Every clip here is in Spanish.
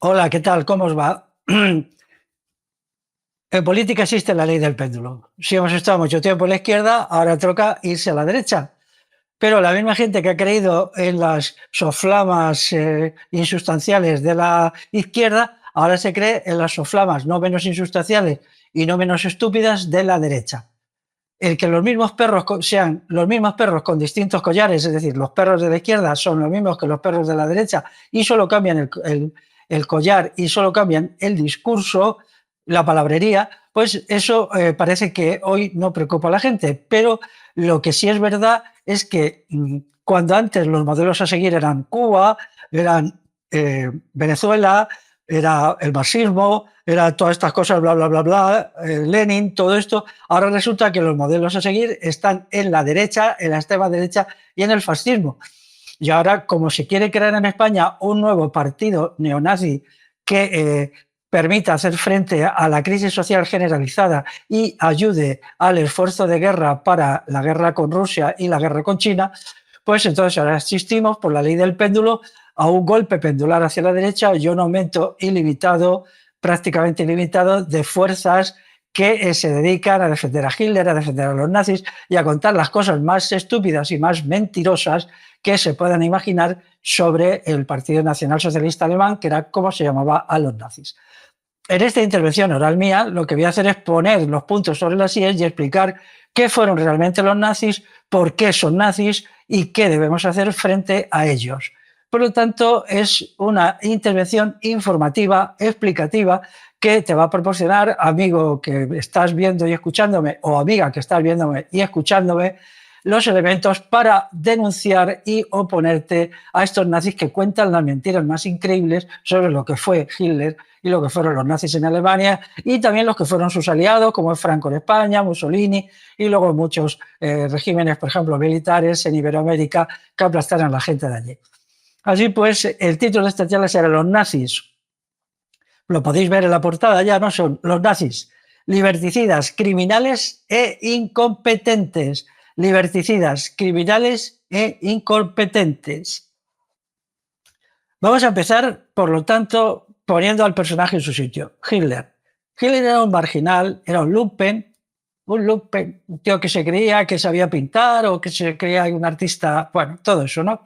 Hola, ¿qué tal? ¿Cómo os va? En política existe la ley del péndulo. Si hemos estado mucho tiempo en la izquierda, ahora toca irse a la derecha. Pero la misma gente que ha creído en las soflamas insustanciales de la izquierda, ahora se cree en las soflamas no menos insustanciales y no menos estúpidas de la derecha. El que los mismos perros sean los mismos perros con distintos collares, es decir, los perros de la izquierda son los mismos que los perros de la derecha y solo cambian el collar y solo cambian el discurso, la palabrería, pues eso parece que hoy no preocupa a la gente. Pero lo que sí es verdad es que cuando antes los modelos a seguir eran Cuba, eran Venezuela, era el marxismo, era todas estas cosas, bla, bla, bla, bla, Lenin, todo esto. Ahora resulta que los modelos a seguir están en la derecha, en la extrema derecha y en el fascismo. Y ahora, como se quiere crear en España un nuevo partido neonazi que permita hacer frente a la crisis social generalizada y ayude al esfuerzo de guerra para la guerra con Rusia y la guerra con China, pues entonces ahora asistimos, por la ley del péndulo, a un golpe pendular hacia la derecha y un aumento ilimitado, prácticamente ilimitado, de fuerzas que se dedican a defender a Hitler, a defender a los nazis y a contar las cosas más estúpidas y más mentirosas que se puedan imaginar sobre el Partido Nacional Socialista Alemán, que era como se llamaba a los nazis. En esta intervención oral mía, lo que voy a hacer es poner los puntos sobre las IES y explicar qué fueron realmente los nazis, por qué son nazis y qué debemos hacer frente a ellos. Por lo tanto, es una intervención informativa, explicativa, que te va a proporcionar, amigo que estás viendo y escuchándome, o amiga que estás viéndome y escuchándome, los elementos para denunciar y oponerte a estos nazis que cuentan las mentiras más increíbles sobre lo que fue Hitler y lo que fueron los nazis en Alemania, y también los que fueron sus aliados, como es Franco en España, Mussolini, y luego muchos regímenes, por ejemplo, militares en Iberoamérica, que aplastaron a la gente de allí. Así pues, el título de esta charla será Los nazis. Lo podéis ver en la portada ya, ¿no? Son los nazis, liberticidas, criminales e incompetentes. Liberticidas, criminales e incompetentes. Vamos a empezar, por lo tanto, poniendo al personaje en su sitio. Hitler. Hitler era un marginal, era un lumpen, un tío que se creía que sabía pintar o que se creía un artista, bueno, todo eso, ¿no?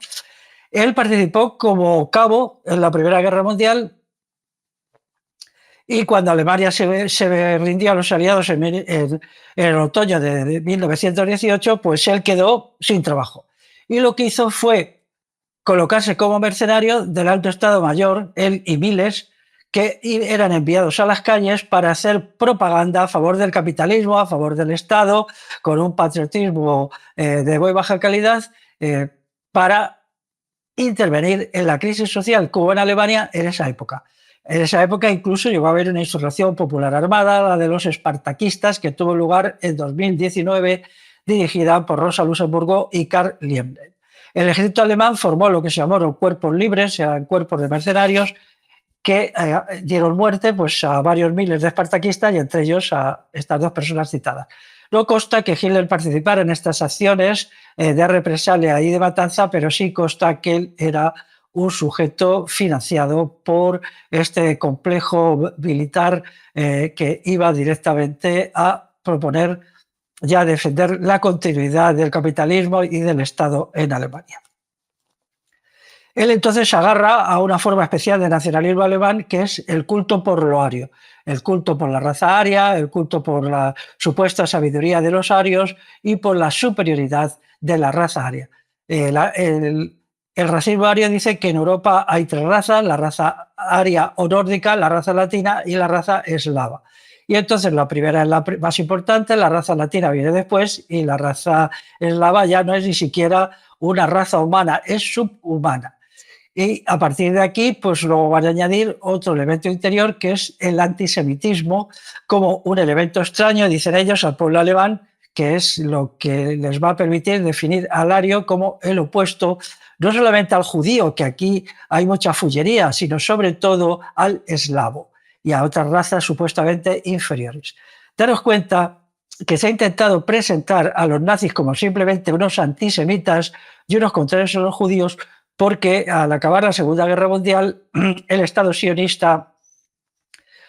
Él participó como cabo en la Primera Guerra Mundial y cuando Alemania se rindió a los aliados en el otoño de 1918, pues él quedó sin trabajo. Y lo que hizo fue colocarse como mercenario del Alto Estado Mayor, él y miles, que eran enviados a las calles para hacer propaganda a favor del capitalismo, a favor del Estado, con un patriotismo de muy baja calidad, para intervenir en la crisis social que hubo en Alemania en esa época. En esa época incluso llegó a haber una insurrección popular armada, la de los espartaquistas, que tuvo lugar en 2019, dirigida por Rosa Luxemburgo y Karl Liebknecht. El ejército alemán formó lo que se llamaron cuerpos libres, eran cuerpos de mercenarios, que dieron muerte pues, a varios miles de espartaquistas y entre ellos a estas dos personas citadas. No consta que Hitler participara en estas acciones de represalia y de matanza, pero sí consta que él era un sujeto financiado por este complejo militar que iba directamente a proponer ya defender la continuidad del capitalismo y del Estado en Alemania. Él entonces se agarra a una forma especial de nacionalismo alemán que es el culto por lo ario, el culto por la raza aria, el culto por la supuesta sabiduría de los arios y por la superioridad de la raza aria. El racismo ario dice que en Europa hay tres razas, la raza aria o nórdica, la raza latina y la raza eslava. Y entonces la primera es la más importante, la raza latina viene después y la raza eslava ya no es ni siquiera una raza humana, es subhumana. Y a partir de aquí, pues luego van a añadir otro elemento interior que es el antisemitismo como un elemento extraño, dicen ellos, al pueblo alemán, que es lo que les va a permitir definir al ario como el opuesto, no solamente al judío, que aquí hay mucha fullería, sino sobre todo al eslavo y a otras razas supuestamente inferiores. Daros cuenta que se ha intentado presentar a los nazis como simplemente unos antisemitas y unos contrarios a los judíos, porque al acabar la Segunda Guerra Mundial, el Estado sionista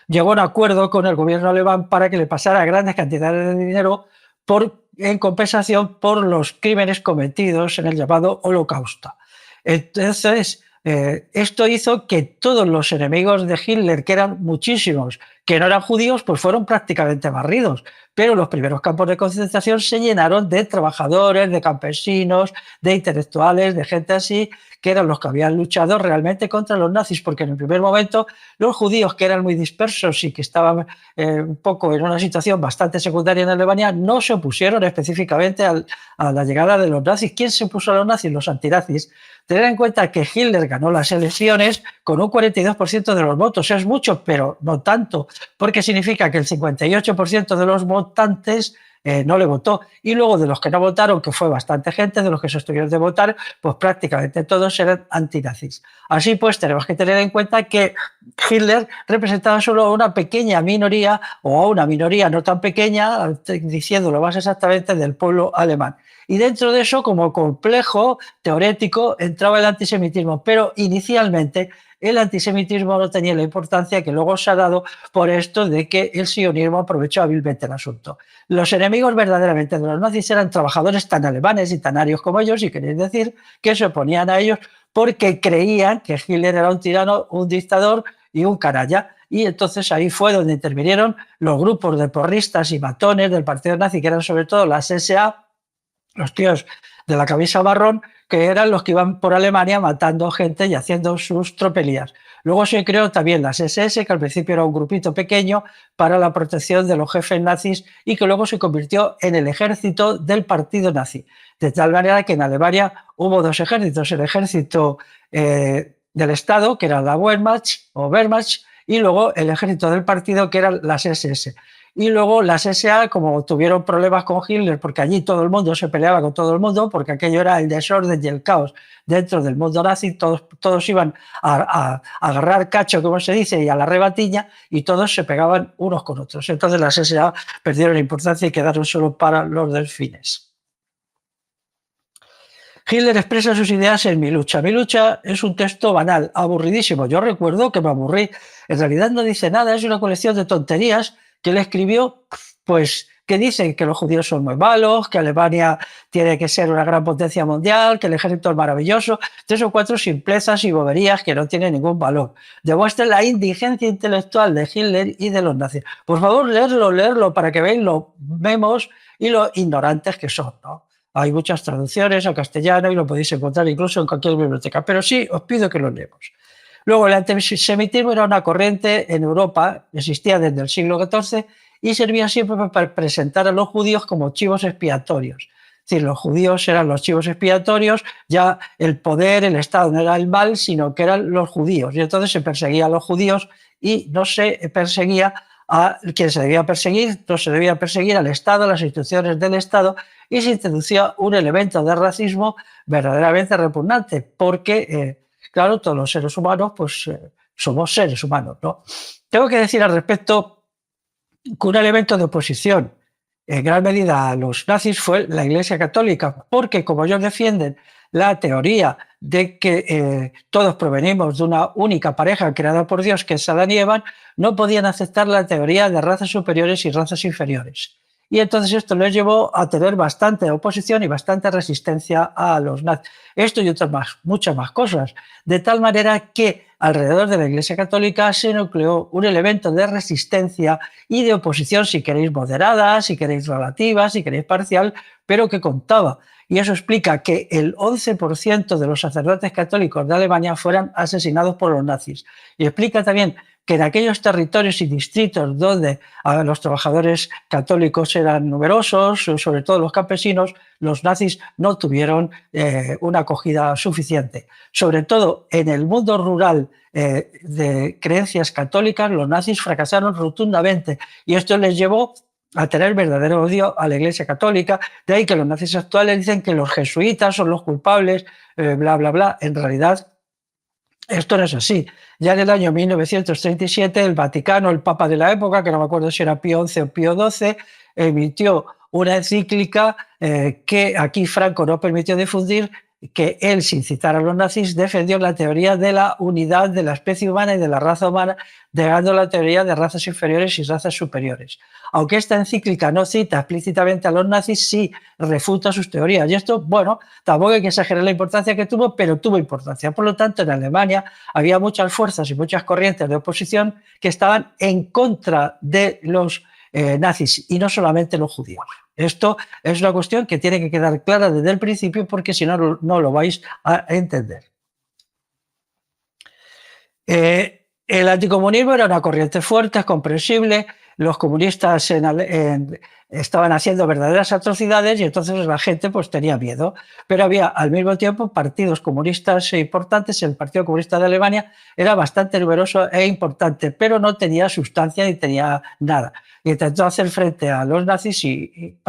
llegó a un acuerdo con el gobierno alemán para que le pasara grandes cantidades de dinero en compensación por los crímenes cometidos en el llamado Holocausto. Entonces, esto hizo que todos los enemigos de Hitler, que eran muchísimos, que no eran judíos, pues fueron prácticamente barridos. Pero los primeros campos de concentración se llenaron de trabajadores, de campesinos, de intelectuales, de gente así, que eran los que habían luchado realmente contra los nazis, porque en el primer momento los judíos, que eran muy dispersos y que estaban un poco en una situación bastante secundaria en Alemania, no se opusieron específicamente a la llegada de los nazis. ¿Quién se opuso a los nazis? Los antinazis. Tener en cuenta que Hitler ganó las elecciones con un 42% de los votos. Es mucho, pero no tanto, porque significa que el 58% de los votantes no le votó. Y luego de los que no votaron, que fue bastante gente, de los que se abstuvieron de votar, pues prácticamente todos eran antinazis. Así pues, tenemos que tener en cuenta que Hitler representaba solo a una pequeña minoría, o a una minoría no tan pequeña, diciéndolo más exactamente, del pueblo alemán. Y dentro de eso, como complejo teorético, entraba el antisemitismo, pero inicialmente el antisemitismo no tenía la importancia que luego se ha dado por esto de que el sionismo aprovechó hábilmente el asunto. Los enemigos verdaderamente de los nazis eran trabajadores tan alemanes y tan arios como ellos, y queréis decir que se oponían a ellos porque creían que Hitler era un tirano, un dictador y un canalla. Y entonces ahí fue donde intervinieron los grupos de porristas y matones del partido nazi, que eran sobre todo las SA, los tíos de la camisa marrón, que eran los que iban por Alemania matando gente y haciendo sus tropelías. Luego se creó también las SS, que al principio era un grupito pequeño para la protección de los jefes nazis y que luego se convirtió en el ejército del partido nazi. De tal manera que en Alemania hubo dos ejércitos, el ejército del Estado, que era la Wehrmacht o Wehrmacht, y luego el ejército del partido, que eran las SS. Y luego las SA, como tuvieron problemas con Hitler, porque allí todo el mundo se peleaba con todo el mundo, porque aquello era el desorden y el caos dentro del mundo nazi, todos iban a agarrar cacho, como se dice, y a la rebatiña, y todos se pegaban unos con otros. Entonces las SA perdieron importancia y quedaron solo para los delfines. Hitler expresa sus ideas en Mi lucha. Mi lucha es un texto banal, aburridísimo. Yo recuerdo que me aburrí. En realidad no dice nada, es una colección de tonterías que él escribió, pues, que dicen que los judíos son muy malos, que Alemania tiene que ser una gran potencia mundial, que el ejército es maravilloso. 3 o 4 simplezas y boberías que no tienen ningún valor. Demuestra la indigencia intelectual de Hitler y de los nazis. Por favor, leerlo para que veáis los memos y lo ignorantes que son, ¿no? Hay muchas traducciones al castellano y lo podéis encontrar incluso en cualquier biblioteca, pero sí os pido que lo leamos. Luego, el antisemitismo era una corriente en Europa, existía desde el siglo XIV y servía siempre para presentar a los judíos como chivos expiatorios. Es decir, los judíos eran los chivos expiatorios, ya el poder, el Estado no era el mal, sino que eran los judíos. Y entonces se perseguía a los judíos y no se perseguía a quien se debía perseguir, no se debía perseguir al Estado, a las instituciones del Estado, y se introducía un elemento de racismo verdaderamente repugnante, porque, claro, todos los seres humanos, pues somos seres humanos, ¿no? Tengo que decir al respecto que un elemento de oposición en gran medida a los nazis fue la Iglesia Católica, porque como ellos defienden la teoría de que todos provenimos de una única pareja creada por Dios, que es Adán y Eva, no podían aceptar la teoría de razas superiores y razas inferiores. Y entonces esto les llevó a tener bastante oposición y bastante resistencia a los nazis. Esto y otras muchas más cosas. De tal manera que alrededor de la Iglesia Católica se nucleó un elemento de resistencia y de oposición, si queréis moderada, si queréis relativa, si queréis parcial, pero que contaba. Y eso explica que el 11% de los sacerdotes católicos de Alemania fueran asesinados por los nazis. Y explica también que en aquellos territorios y distritos donde los trabajadores católicos eran numerosos, sobre todo los campesinos, los nazis no tuvieron una acogida suficiente. Sobre todo en el mundo rural de creencias católicas, los nazis fracasaron rotundamente y esto les llevó a tener verdadero odio a la Iglesia Católica. De ahí que los nazis actuales dicen que los jesuitas son los culpables, bla, bla, bla. En realidad, esto no es así. Ya en el año 1937, el Vaticano, el Papa de la época, que no me acuerdo si era Pío XI o Pío XII, emitió una encíclica que aquí Franco no permitió difundir, que él, sin citar a los nazis, defendió la teoría de la unidad de la especie humana y de la raza humana, negando la teoría de razas inferiores y razas superiores. Aunque esta encíclica no cita explícitamente a los nazis, sí refuta sus teorías. Y esto, bueno, tampoco hay que exagerar la importancia que tuvo, pero tuvo importancia. Por lo tanto, en Alemania había muchas fuerzas y muchas corrientes de oposición que estaban en contra de los nazis, y no solamente los judíos. Esto es una cuestión que tiene que quedar clara desde el principio, porque si no, no lo vais a entender. El anticomunismo era una corriente fuerte, es comprensible. Los comunistas estaban haciendo verdaderas atrocidades y entonces la gente pues tenía miedo. Pero había al mismo tiempo partidos comunistas importantes. El Partido Comunista de Alemania era bastante numeroso e importante, pero no tenía sustancia ni tenía nada. Intentó hacer frente a los nazis y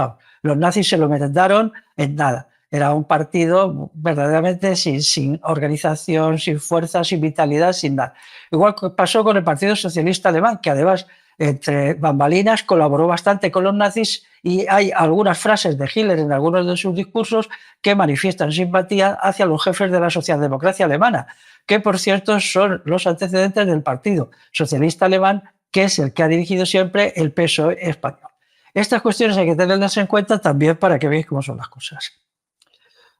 los nazis se lo merendaron en nada. Era un partido verdaderamente sin organización, sin fuerza, sin vitalidad, sin nada. Igual que pasó con el Partido Socialista Alemán, que además, entre bambalinas, colaboró bastante con los nazis, y hay algunas frases de Hitler en algunos de sus discursos que manifiestan simpatía hacia los jefes de la socialdemocracia alemana, que por cierto son los antecedentes del Partido Socialista Alemán, que es el que ha dirigido siempre el PSOE español. Estas cuestiones hay que tenerlas en cuenta también para que veáis cómo son las cosas.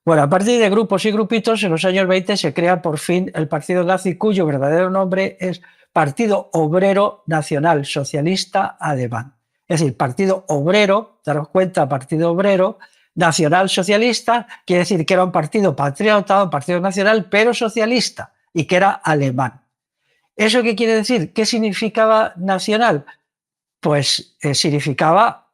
Bueno, a partir de grupos y grupitos, en los años 20 se crea por fin el partido nazi, cuyo verdadero nombre es Partido Obrero Nacional Socialista Alemán. Es decir, Partido Obrero, daros cuenta, Partido Obrero Nacional Socialista, quiere decir que era un partido patriota, un partido nacional, pero socialista, y que era alemán. ¿Eso qué quiere decir? ¿Qué significaba nacional? Pues significaba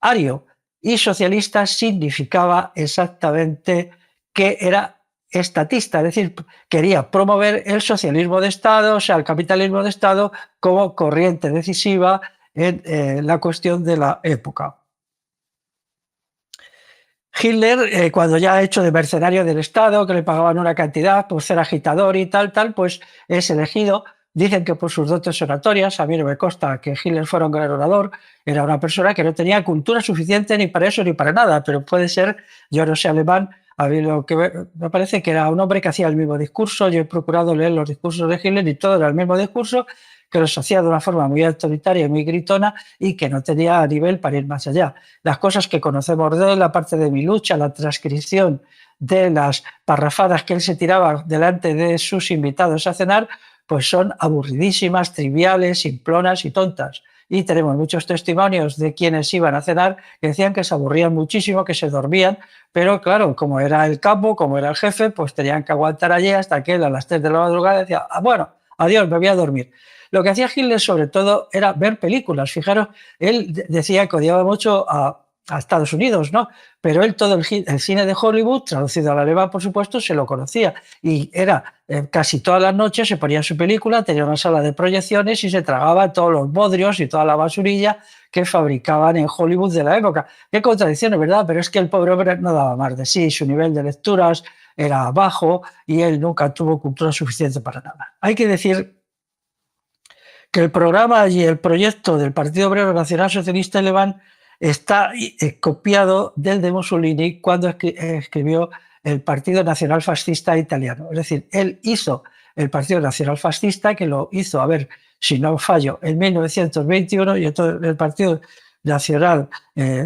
ario, y socialista significaba exactamente que era estatista, es decir, quería promover el socialismo de Estado, o sea, el capitalismo de Estado, como corriente decisiva en la cuestión de la época. Hitler, cuando ya ha hecho de mercenario del Estado, que le pagaban una cantidad por ser agitador y tal, pues es elegido. Dicen que por sus dotes oratorias. A mí no me consta que Hitler fuera un gran orador. Era una persona que no tenía cultura suficiente ni para eso ni para nada, pero puede ser, yo no sé alemán, a mí lo que me parece que era un hombre que hacía el mismo discurso. Yo he procurado leer los discursos de Hitler y todo era el mismo discurso, que los hacía de una forma muy autoritaria y muy gritona, y que no tenía nivel para ir más allá. Las cosas que conocemos de él, la parte de Mi lucha, la transcripción de las parrafadas que él se tiraba delante de sus invitados a cenar, pues son aburridísimas, triviales, simplonas y tontas. Y tenemos muchos testimonios de quienes iban a cenar que decían que se aburrían muchísimo, que se dormían, pero claro, como era el capo, como era el jefe, pues tenían que aguantar allí hasta que él a las 3 de la madrugada decía, bueno, adiós, me voy a dormir. Lo que hacía Hitler sobre todo era ver películas. Fijaros, él decía que odiaba mucho a Estados Unidos, ¿no? Pero él todo el cine de Hollywood, traducido al alemán, por supuesto, se lo conocía, y era casi todas las noches se ponía su película, tenía una sala de proyecciones y se tragaba todos los bodrios y toda la basurilla que fabricaban en Hollywood de la época. Qué contradicción, ¿verdad? Pero es que el pobre hombre no daba más de sí, su nivel de lecturas era bajo y él nunca tuvo cultura suficiente para nada. Hay que decir que el programa y el proyecto del Partido Obrero Nacional Socialista Alemán está copiado del de Mussolini cuando escribió el Partido Nacional Fascista Italiano. Es decir, él hizo el Partido Nacional Fascista, que lo hizo, a ver si no fallo, en 1921, y entonces el Partido Nacional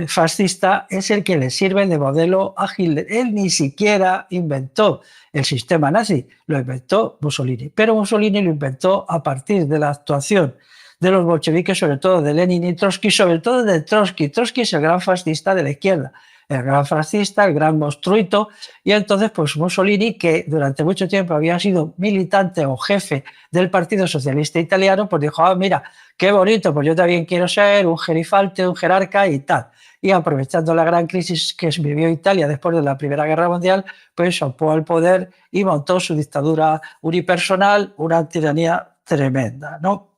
Fascista es el que le sirve de modelo a Hitler. Él ni siquiera inventó el sistema nazi, lo inventó Mussolini, pero Mussolini lo inventó a partir de la actuación de los bolcheviques, sobre todo de Lenin y Trotsky, sobre todo de Trotsky. Trotsky es el gran fascista de la izquierda, el gran fascista, el gran monstruito, y entonces pues Mussolini, que durante mucho tiempo había sido militante o jefe del Partido Socialista Italiano, pues dijo, mira, qué bonito, pues yo también quiero ser un gerifalte, un jerarca y tal. Y aprovechando la gran crisis que vivió Italia después de la Primera Guerra Mundial, pues ocupó al poder y montó su dictadura unipersonal, una tiranía tremenda, ¿no?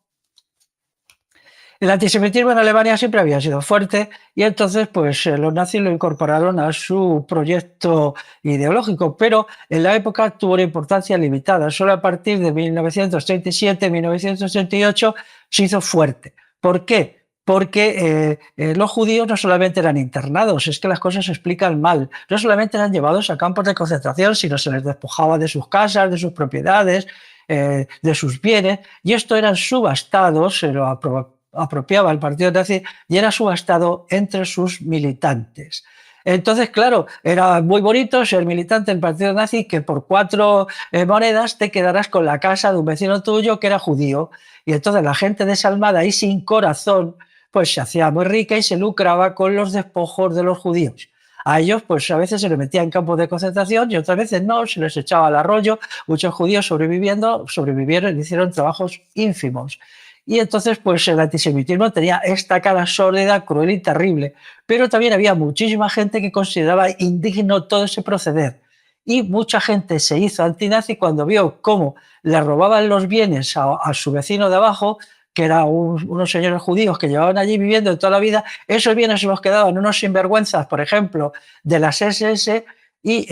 El antisemitismo en Alemania siempre había sido fuerte, y entonces pues los nazis lo incorporaron a su proyecto ideológico, pero en la época tuvo una importancia limitada. Solo a partir de 1937-1938 se hizo fuerte. ¿Por qué? porque los judíos no solamente eran internados, es que las cosas se explican mal, no solamente eran llevados a campos de concentración, sino se les despojaba de sus casas, de sus propiedades, de sus bienes, y esto eran subastados, se lo apropiaba el partido nazi y era subastado entre sus militantes. Entonces, claro, era muy bonito ser militante del partido nazi, que por 4 monedas te quedarás con la casa de un vecino tuyo que era judío. Y entonces la gente desalmada y sin corazón pues se hacía muy rica y se lucraba con los despojos de los judíos. A ellos, pues a veces se les metía en campos de concentración y otras veces no, se les echaba al arroyo. Muchos judíos sobrevivieron y hicieron trabajos ínfimos. Y entonces, pues el antisemitismo tenía esta cara sórdida, cruel y terrible. Pero también había muchísima gente que consideraba indigno todo ese proceder. Y mucha gente se hizo antinazi cuando vio cómo le robaban los bienes a su vecino de abajo, que eran unos señores judíos que llevaban allí viviendo toda la vida. Esos bienes se los quedaban unos sinvergüenzas, por ejemplo, de las SS, y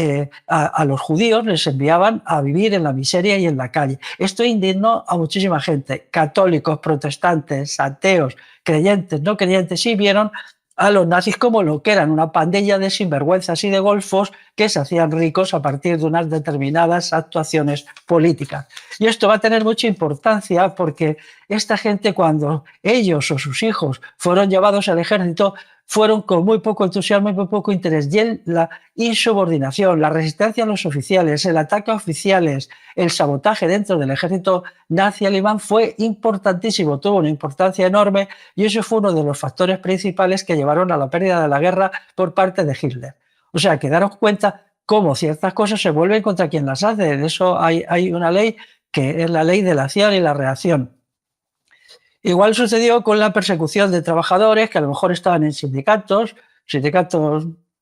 a los judíos les enviaban a vivir en la miseria y en la calle. Esto indignó a muchísima gente, católicos, protestantes, ateos, creyentes, no creyentes, y vieron a los nazis como lo que eran, una pandilla de sinvergüenzas y de golfos que se hacían ricos a partir de unas determinadas actuaciones políticas. Y esto va a tener mucha importancia porque esta gente, cuando ellos o sus hijos fueron llevados al ejército, fueron con muy poco entusiasmo y muy poco interés. Y la insubordinación, la resistencia a los oficiales, el ataque a oficiales, el sabotaje dentro del ejército nazi alemán fue importantísimo, tuvo una importancia enorme, y eso fue uno de los factores principales que llevaron a la pérdida de la guerra por parte de Hitler. O sea, que daros cuenta cómo ciertas cosas se vuelven contra quien las hace. De eso hay una ley que es la ley de la acción y la reacción. Igual sucedió con la persecución de trabajadores que a lo mejor estaban en sindicatos,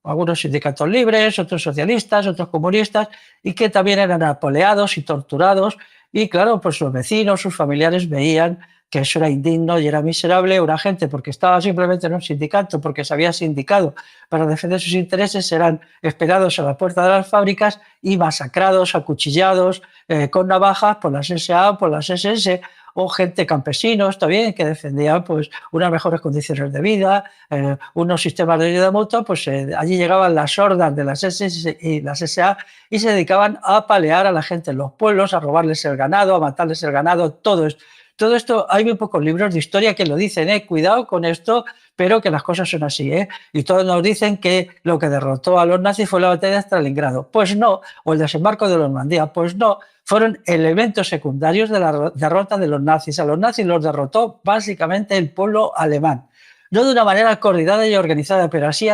algunos sindicatos libres, otros socialistas, otros comunistas, y que también eran apoleados y torturados. Y claro, pues los vecinos, sus familiares veían que eso era indigno y era miserable. Una gente, porque estaba simplemente en un sindicato, porque se había sindicado para defender sus intereses, eran esperados a la puerta de las fábricas y masacrados, acuchillados, con navajas por las SA, por las SS, o gente, campesinos también, que defendían pues unas mejores condiciones de vida, unos sistemas de vida mutua. Pues allí llegaban las hordas de las SS y las SA y se dedicaban a apalear a la gente en los pueblos, a robarles el ganado, a matarles el ganado, todo esto. Todo esto, hay muy pocos libros de historia que lo dicen, cuidado con esto, pero que las cosas son así, y todos nos dicen que lo que derrotó a los nazis fue la batalla de Stalingrado. Pues no, o el desembarco de Normandía, pues no, fueron elementos secundarios de la derrota de los nazis. A los nazis los derrotó básicamente el pueblo alemán, no de una manera coordinada y organizada, pero así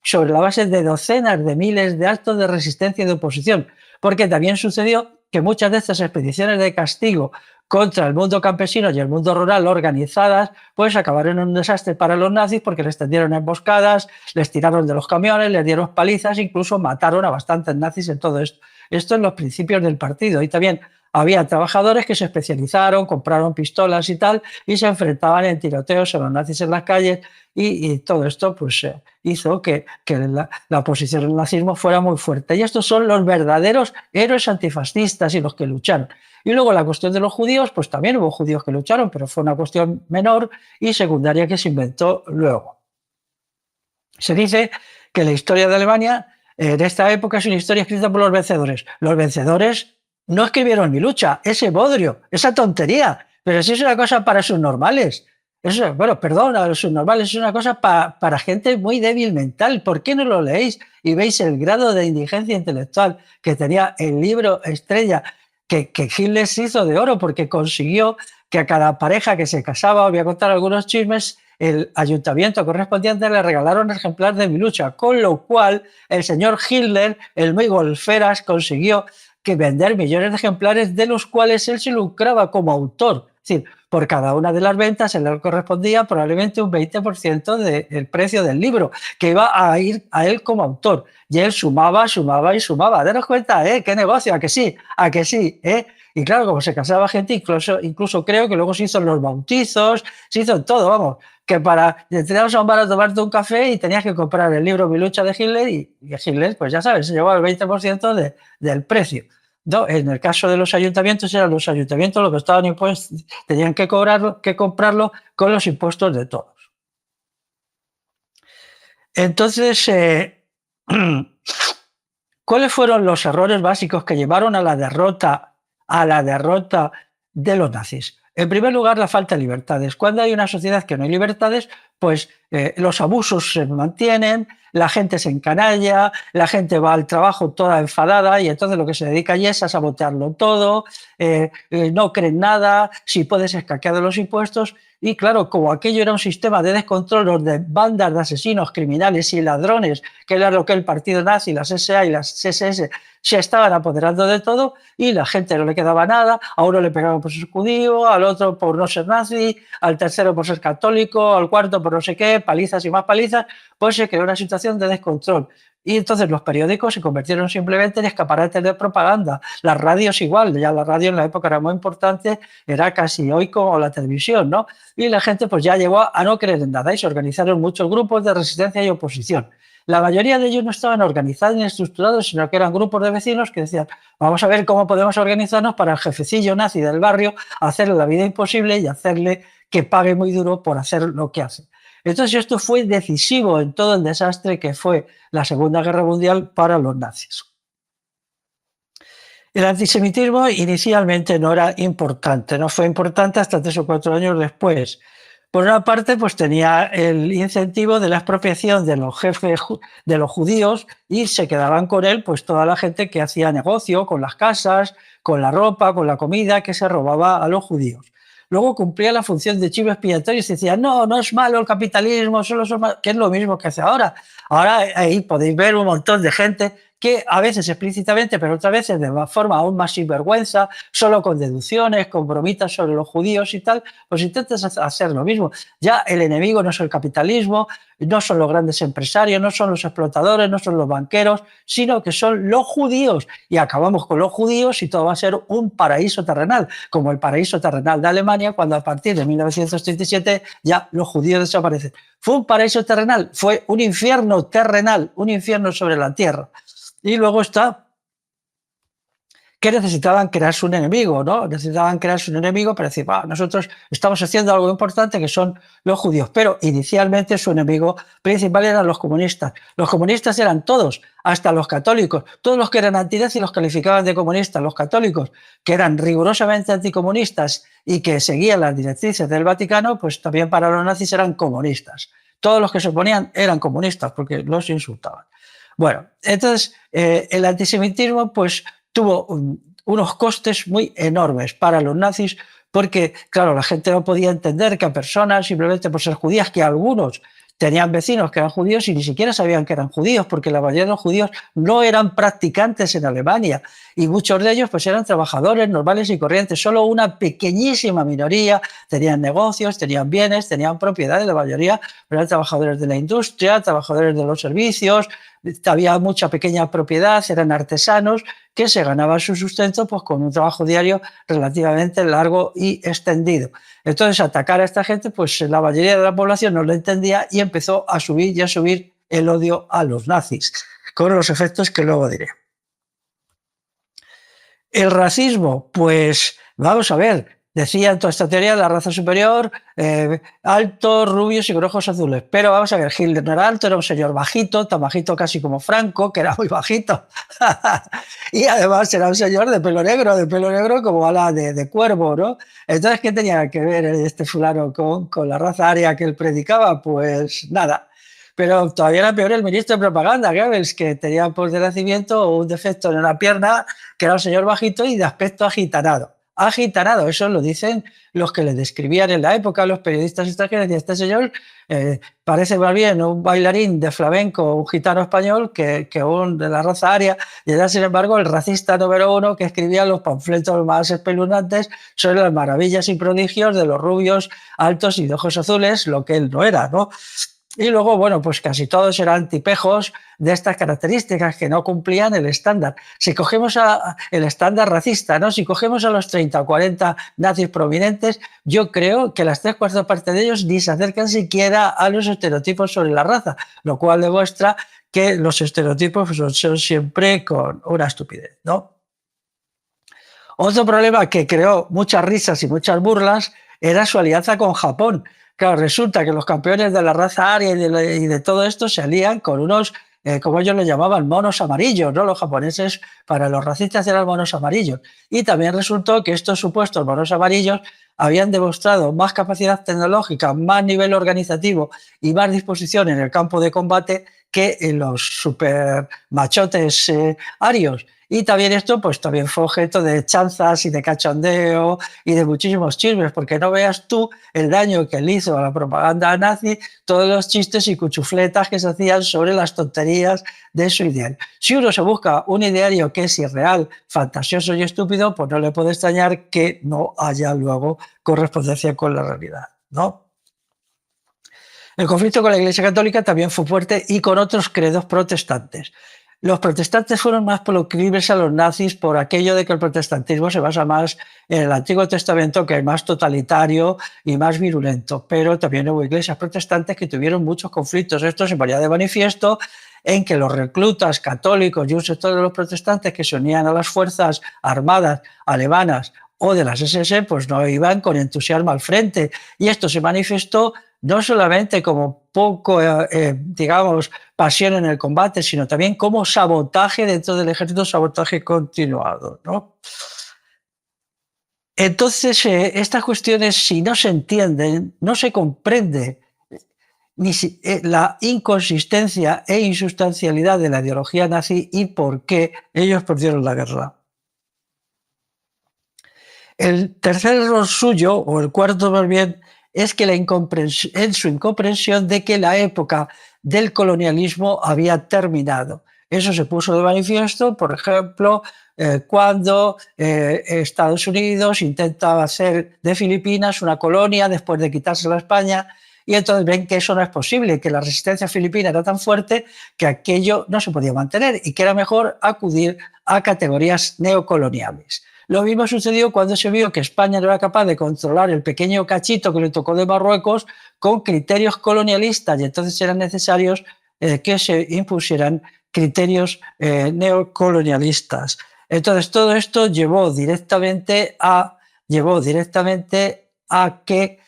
sobre la base de docenas de miles de actos de resistencia y de oposición, porque también sucedió que muchas de estas expediciones de castigo contra el mundo campesino y el mundo rural organizadas, pues acabaron en un desastre para los nazis, porque les tendieron emboscadas, les tiraron de los camiones, les dieron palizas, incluso mataron a bastantes nazis en todo esto. Esto en los principios del partido. Y también había trabajadores que se especializaron, compraron pistolas y tal, y se enfrentaban en tiroteos a los nazis en las calles, y todo esto pues hizo que la oposición al nazismo fuera muy fuerte. Y estos son los verdaderos héroes antifascistas y los que lucharon. Y luego la cuestión de los judíos, pues también hubo judíos que lucharon, pero fue una cuestión menor y secundaria que se inventó luego. Se dice que la historia de Alemania de esta época es una historia escrita por los vencedores. Los vencedores no escribieron Mi lucha, ese bodrio, esa tontería, pero sí es una cosa para subnormales. Eso, bueno, perdón, a los subnormales es una cosa para gente muy débil mental. ¿Por qué no lo leéis y veis el grado de indigencia intelectual que tenía el libro estrella que Hitler se hizo de oro, porque consiguió que a cada pareja que se casaba, os voy a contar algunos chismes, el ayuntamiento correspondiente le regalaron un ejemplar de Mi lucha, con lo cual el señor Hitler, el muy golferas, consiguió que vender millones de ejemplares, de los cuales él se lucraba como autor. Es decir, por cada una de las ventas él le correspondía probablemente un 20% del precio del libro, que iba a ir a él como autor. Y él sumaba, sumaba y sumaba. Daros cuenta, qué negocio, a que sí, a que sí. Y claro, como se casaba gente, incluso creo que luego se hizo los bautizos, se hizo todo, vamos, que te teníamos a un bar a tomarte un café y tenías que comprar el libro Mi lucha de Hitler, y Hitler, pues ya sabes, se llevaba el 20% del precio. No, en el caso de los ayuntamientos, eran los ayuntamientos los que estaban impuestos, tenían que comprarlo con los impuestos de todos. Entonces, ¿cuáles fueron los errores básicos que llevaron a la derrota de los nazis? En primer lugar, la falta de libertades. Cuando hay una sociedad que no hay libertades, pues los abusos se mantienen, la gente se encanalla, la gente va al trabajo toda enfadada y entonces lo que se dedica allí es a sabotearlo todo, no creen nada, si puedes escaquear de los impuestos. Y claro, como aquello era un sistema de descontrol donde bandas de asesinos, criminales y ladrones, que era lo que el partido nazi, las SA y las SS, se estaban apoderando de todo y la gente no le quedaba nada, a uno le pegaban por ser judío, al otro por no ser nazi, al tercero por ser católico, al cuarto por no sé qué, palizas y más palizas, pues se creó una situación de descontrol. Y entonces los periódicos se convirtieron simplemente en escaparates de propaganda. Las radios igual, ya la radio en la época era muy importante, era casi hoy como la televisión, ¿no? Y la gente pues ya llegó a no creer en nada y se organizaron muchos grupos de resistencia y oposición. La mayoría de ellos no estaban organizados ni estructurados, sino que eran grupos de vecinos que decían, vamos a ver cómo podemos organizarnos para el jefecillo nazi del barrio, hacerle la vida imposible y hacerle que pague muy duro por hacer lo que hace. Entonces esto fue decisivo en todo el desastre que fue la Segunda Guerra Mundial para los nazis. El antisemitismo inicialmente no era importante, no fue importante hasta 3 o 4 años después. Por una parte, pues tenía el incentivo de la expropiación de los jefes de los judíos y se quedaban con él pues toda la gente que hacía negocio con las casas, con la ropa, con la comida que se robaba a los judíos. Luego cumplía la función de chivo expiatorio y se decía, no, no es malo el capitalismo, solo son malos, que es lo mismo que hace ahora. Ahora ahí podéis ver un montón de gente que a veces explícitamente, pero otras veces de forma aún más sinvergüenza, solo con deducciones, con bromitas sobre los judíos y tal, pues intentas hacer lo mismo. Ya el enemigo no es el capitalismo, no son los grandes empresarios, no son los explotadores, no son los banqueros, sino que son los judíos. Y acabamos con los judíos y todo va a ser un paraíso terrenal, como el paraíso terrenal de Alemania, cuando a partir de 1937 ya los judíos desaparecen. ¿Fue un paraíso terrenal? Fue un infierno terrenal, un infierno sobre la tierra. Y luego está que necesitaban crearse un enemigo, ¿no? Necesitaban crearse un enemigo para decir, nosotros estamos haciendo algo importante que son los judíos, pero inicialmente su enemigo principal eran los comunistas. Los comunistas eran todos, hasta los católicos, todos los que eran antinazi los calificaban de comunistas, los católicos que eran rigurosamente anticomunistas y que seguían las directrices del Vaticano, pues también para los nazis eran comunistas. Todos los que se oponían eran comunistas porque los insultaban. Bueno, entonces el antisemitismo pues tuvo unos costes muy enormes para los nazis porque, claro, la gente no podía entender que a personas simplemente por ser judías, que algunos tenían vecinos que eran judíos y ni siquiera sabían que eran judíos, porque la mayoría de los judíos no eran practicantes en Alemania y muchos de ellos pues eran trabajadores normales y corrientes. Solo una pequeñísima minoría tenían negocios, tenían bienes, tenían propiedades, la mayoría eran trabajadores de la industria, trabajadores de los servicios, había mucha pequeña propiedad, eran artesanos que se ganaban su sustento pues, con un trabajo diario relativamente largo y extendido. Entonces, atacar a esta gente, pues la mayoría de la población no lo entendía y empezó a subir y a subir el odio a los nazis, con los efectos que luego diré. El racismo, pues vamos a ver, decía en toda esta teoría de la raza superior, altos, rubios y con ojos azules. Pero vamos a ver, Hitler no era alto, era un señor bajito, tan bajito casi como Franco, que era muy bajito. Y además era un señor de pelo negro como ala de cuervo, ¿no? Entonces, ¿qué tenía que ver este fulano con la raza aria que él predicaba? Pues nada. Pero todavía era peor el ministro de propaganda, Goebbels, que tenía por de nacimiento un defecto en una pierna, que era un señor bajito y de aspecto agitanado. Agitanado, eso lo dicen los que le describían en la época, los periodistas extranjeros, y este señor parece más bien un bailarín de flamenco, un gitano español, que un de la raza aria, y era sin embargo el racista número uno que escribía los panfletos más espeluznantes sobre las maravillas y prodigios de los rubios altos y de ojos azules, lo que él no era, ¿no? Y luego, bueno, pues casi todos eran tipejos de estas características que no cumplían el estándar. Si cogemos el estándar racista, ¿no? Si cogemos a los 30 o 40 nazis prominentes, yo creo que las 3/4 partes de ellos ni se acercan siquiera a los estereotipos sobre la raza, lo cual demuestra que los estereotipos son siempre con una estupidez, ¿no? Otro problema que creó muchas risas y muchas burlas era su alianza con Japón. Claro, resulta que los campeones de la raza aria y de todo esto se alían con unos, como ellos lo llamaban, monos amarillos, ¿no? Los japoneses, para los racistas, eran monos amarillos. Y también resultó que estos supuestos monos amarillos habían demostrado más capacidad tecnológica, más nivel organizativo y más disposición en el campo de combate que los super machotes arios. Y también esto, pues también fue objeto de chanzas y de cachondeo y de muchísimos chismes, porque no veas tú el daño que le hizo a la propaganda nazi, todos los chistes y cuchufletas que se hacían sobre las tonterías de su ideal. Si uno se busca un ideario que es irreal, fantasioso y estúpido, pues no le puede extrañar que no haya luego correspondencia con la realidad, ¿no? El conflicto con la Iglesia Católica también fue fuerte y con otros credos protestantes. Los protestantes fueron más proclives a los nazis por aquello de que el protestantismo se basa más en el Antiguo Testamento, que es más totalitario y más virulento, pero también hubo iglesias protestantes que tuvieron muchos conflictos. Esto se ponía de manifiesto en que los reclutas católicos y un sector de los protestantes que se unían a las fuerzas armadas alemanas o de las SS, pues no iban con entusiasmo al frente. Y esto se manifestó no solamente como poco, digamos, pasión en el combate, sino también como sabotaje dentro del ejército, sabotaje continuado, ¿no? Entonces, estas cuestiones, si no se entienden, no se comprende la inconsistencia e insustancialidad de la ideología nazi y por qué ellos perdieron la guerra. El tercer error suyo, o el cuarto más bien, es que en su incomprensión de que la época del colonialismo había terminado. Eso se puso de manifiesto, por ejemplo, cuando Estados Unidos intenta hacer de Filipinas una colonia después de quitársela a España, y entonces ven que eso no es posible, que la resistencia filipina era tan fuerte que aquello no se podía mantener y que era mejor acudir a categorías neocoloniales. Lo mismo sucedió cuando se vio que España no era capaz de controlar el pequeño cachito que le tocó de Marruecos con criterios colonialistas, y entonces eran necesarios que se impusieran criterios neocolonialistas. Entonces todo esto llevó directamente a que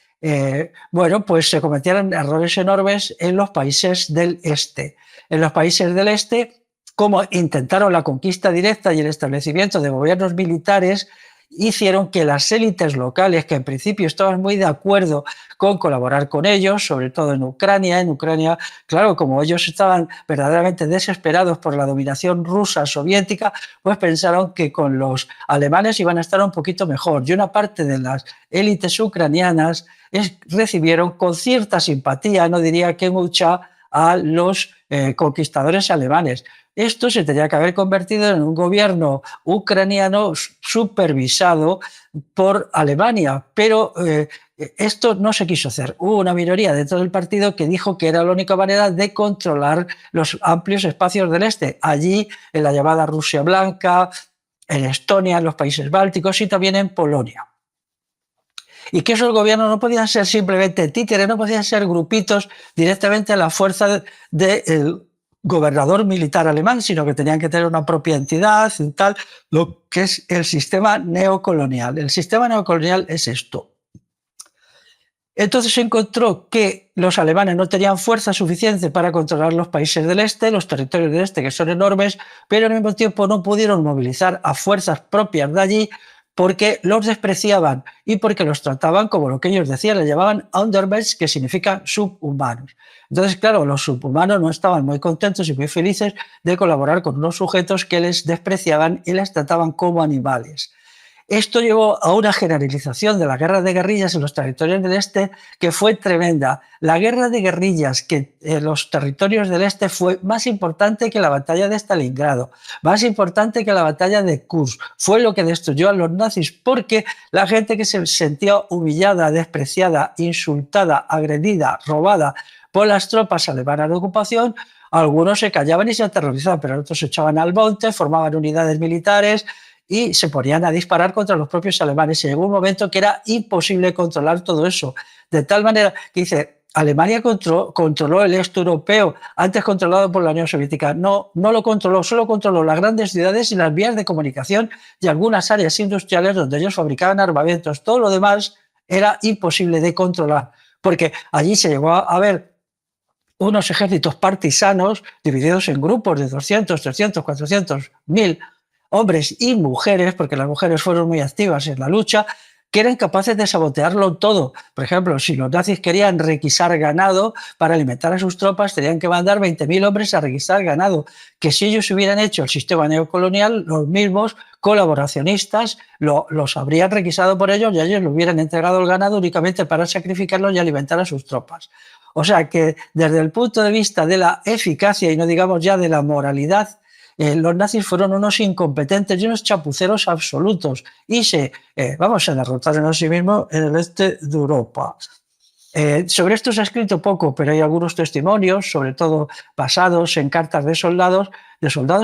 bueno, pues se cometieran errores enormes en los países del este. En los países del este, como intentaron la conquista directa y el establecimiento de gobiernos militares, hicieron que las élites locales, que en principio estaban muy de acuerdo con colaborar con ellos, sobre todo en Ucrania, claro, como ellos estaban verdaderamente desesperados por la dominación rusa soviética, pues pensaron que con los alemanes iban a estar un poquito mejor. Y una parte de las élites ucranianas recibieron con cierta simpatía, no diría que mucha, a los conquistadores alemanes. Esto se tenía que haber convertido en un gobierno ucraniano supervisado por Alemania, pero esto no se quiso hacer. Hubo una minoría dentro del partido que dijo que era la única manera de controlar los amplios espacios del este, allí en la llamada Rusia Blanca, en Estonia, en los países bálticos y también en Polonia. Y que esos gobiernos no podían ser simplemente títeres, no podían ser grupitos directamente a la fuerza del gobernador militar alemán, sino que tenían que tener una propia entidad y tal, lo que es el sistema neocolonial. El sistema neocolonial es esto. Entonces se encontró que los alemanes no tenían fuerza suficiente para controlar los países del este, los territorios del este, que son enormes, pero al mismo tiempo no pudieron movilizar a fuerzas propias de allí porque los despreciaban y porque los trataban como lo que ellos decían, le llamaban Undermensch, que significa subhumanos. Entonces, claro, los subhumanos no estaban muy contentos y muy felices de colaborar con unos sujetos que les despreciaban y les trataban como animales. Esto llevó a una generalización de la guerra de guerrillas en los territorios del este que fue tremenda. La guerra de guerrillas que en los territorios del este fue más importante que la batalla de Stalingrado, más importante que la batalla de Kursk. Fue lo que destruyó a los nazis, porque la gente que se sentía humillada, despreciada, insultada, agredida, robada por las tropas alemanas de ocupación, algunos se callaban y se aterrorizaban, pero otros se echaban al monte, formaban unidades militares y se ponían a disparar contra los propios alemanes. Y llegó un momento que era imposible controlar todo eso, de tal manera que dice, Alemania controló el este europeo, antes controlado por la Unión Soviética. No lo controló, solo controló las grandes ciudades y las vías de comunicación y algunas áreas industriales donde ellos fabricaban armamentos. Todo lo demás era imposible de controlar, porque allí se llegó a ver unos ejércitos partisanos divididos en grupos de 200, 300, 400, 1000 hombres y mujeres, porque las mujeres fueron muy activas en la lucha, que eran capaces de sabotearlo todo. Por ejemplo, si los nazis querían requisar ganado para alimentar a sus tropas, tenían que mandar 20.000 hombres a requisar ganado, que si ellos hubieran hecho el sistema neocolonial, los mismos colaboracionistas los habrían requisado por ellos y ellos le hubieran entregado el ganado únicamente para sacrificarlos y alimentar a sus tropas. O sea que desde el punto de vista de la eficacia y no digamos ya de la moralidad, los nazis fueron unos incompetentes y unos chapuceros absolutos y se derrotaron a sí mismos en el este de Europa. Sobre esto se ha escrito poco, pero hay algunos testimonios, sobre todo basados en cartas de soldados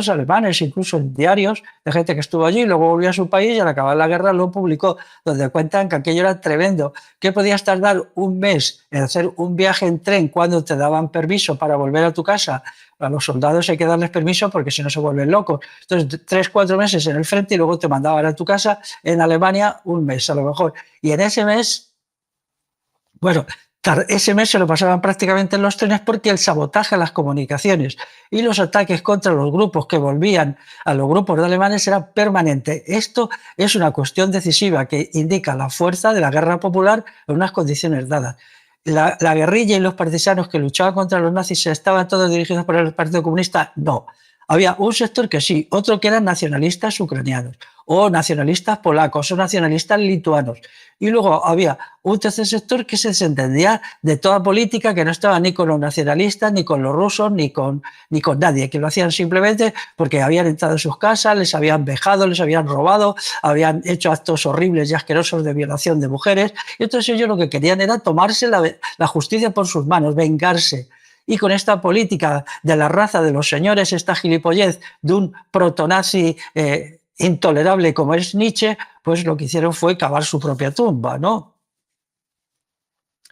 alemanes, incluso en diarios, de gente que estuvo allí, luego volvió a su país y al acabar la guerra lo publicó, donde cuentan que aquello era tremendo, que podías tardar un mes en hacer un viaje en tren cuando te daban permiso para volver a tu casa. A los soldados hay que darles permiso porque si no se vuelven locos. Entonces, 3-4 meses en el frente y luego te mandaban a tu casa. En Alemania, un mes a lo mejor. Y en ese mes, bueno, ese mes se lo pasaban prácticamente en los trenes porque el sabotaje a las comunicaciones y los ataques contra los grupos que volvían a los grupos de alemanes era permanente. Esto es una cuestión decisiva que indica la fuerza de la guerra popular en unas condiciones dadas. La guerrilla y los partisanos que luchaban contra los nazis estaban todos dirigidos por el Partido Comunista. No. Había un sector que sí, otro que eran nacionalistas ucranianos, o nacionalistas polacos, o nacionalistas lituanos. Y luego había un tercer sector que se desentendía de toda política, que no estaba ni con los nacionalistas, ni con los rusos, ni con nadie, que lo hacían simplemente porque habían entrado en sus casas, les habían vejado, les habían robado, habían hecho actos horribles y asquerosos de violación de mujeres. Y entonces ellos lo que querían era tomarse la justicia por sus manos, vengarse. Y con esta política de la raza de los señores, esta gilipollez de un protonazi intolerable como es Nietzsche, pues lo que hicieron fue cavar su propia tumba, ¿no?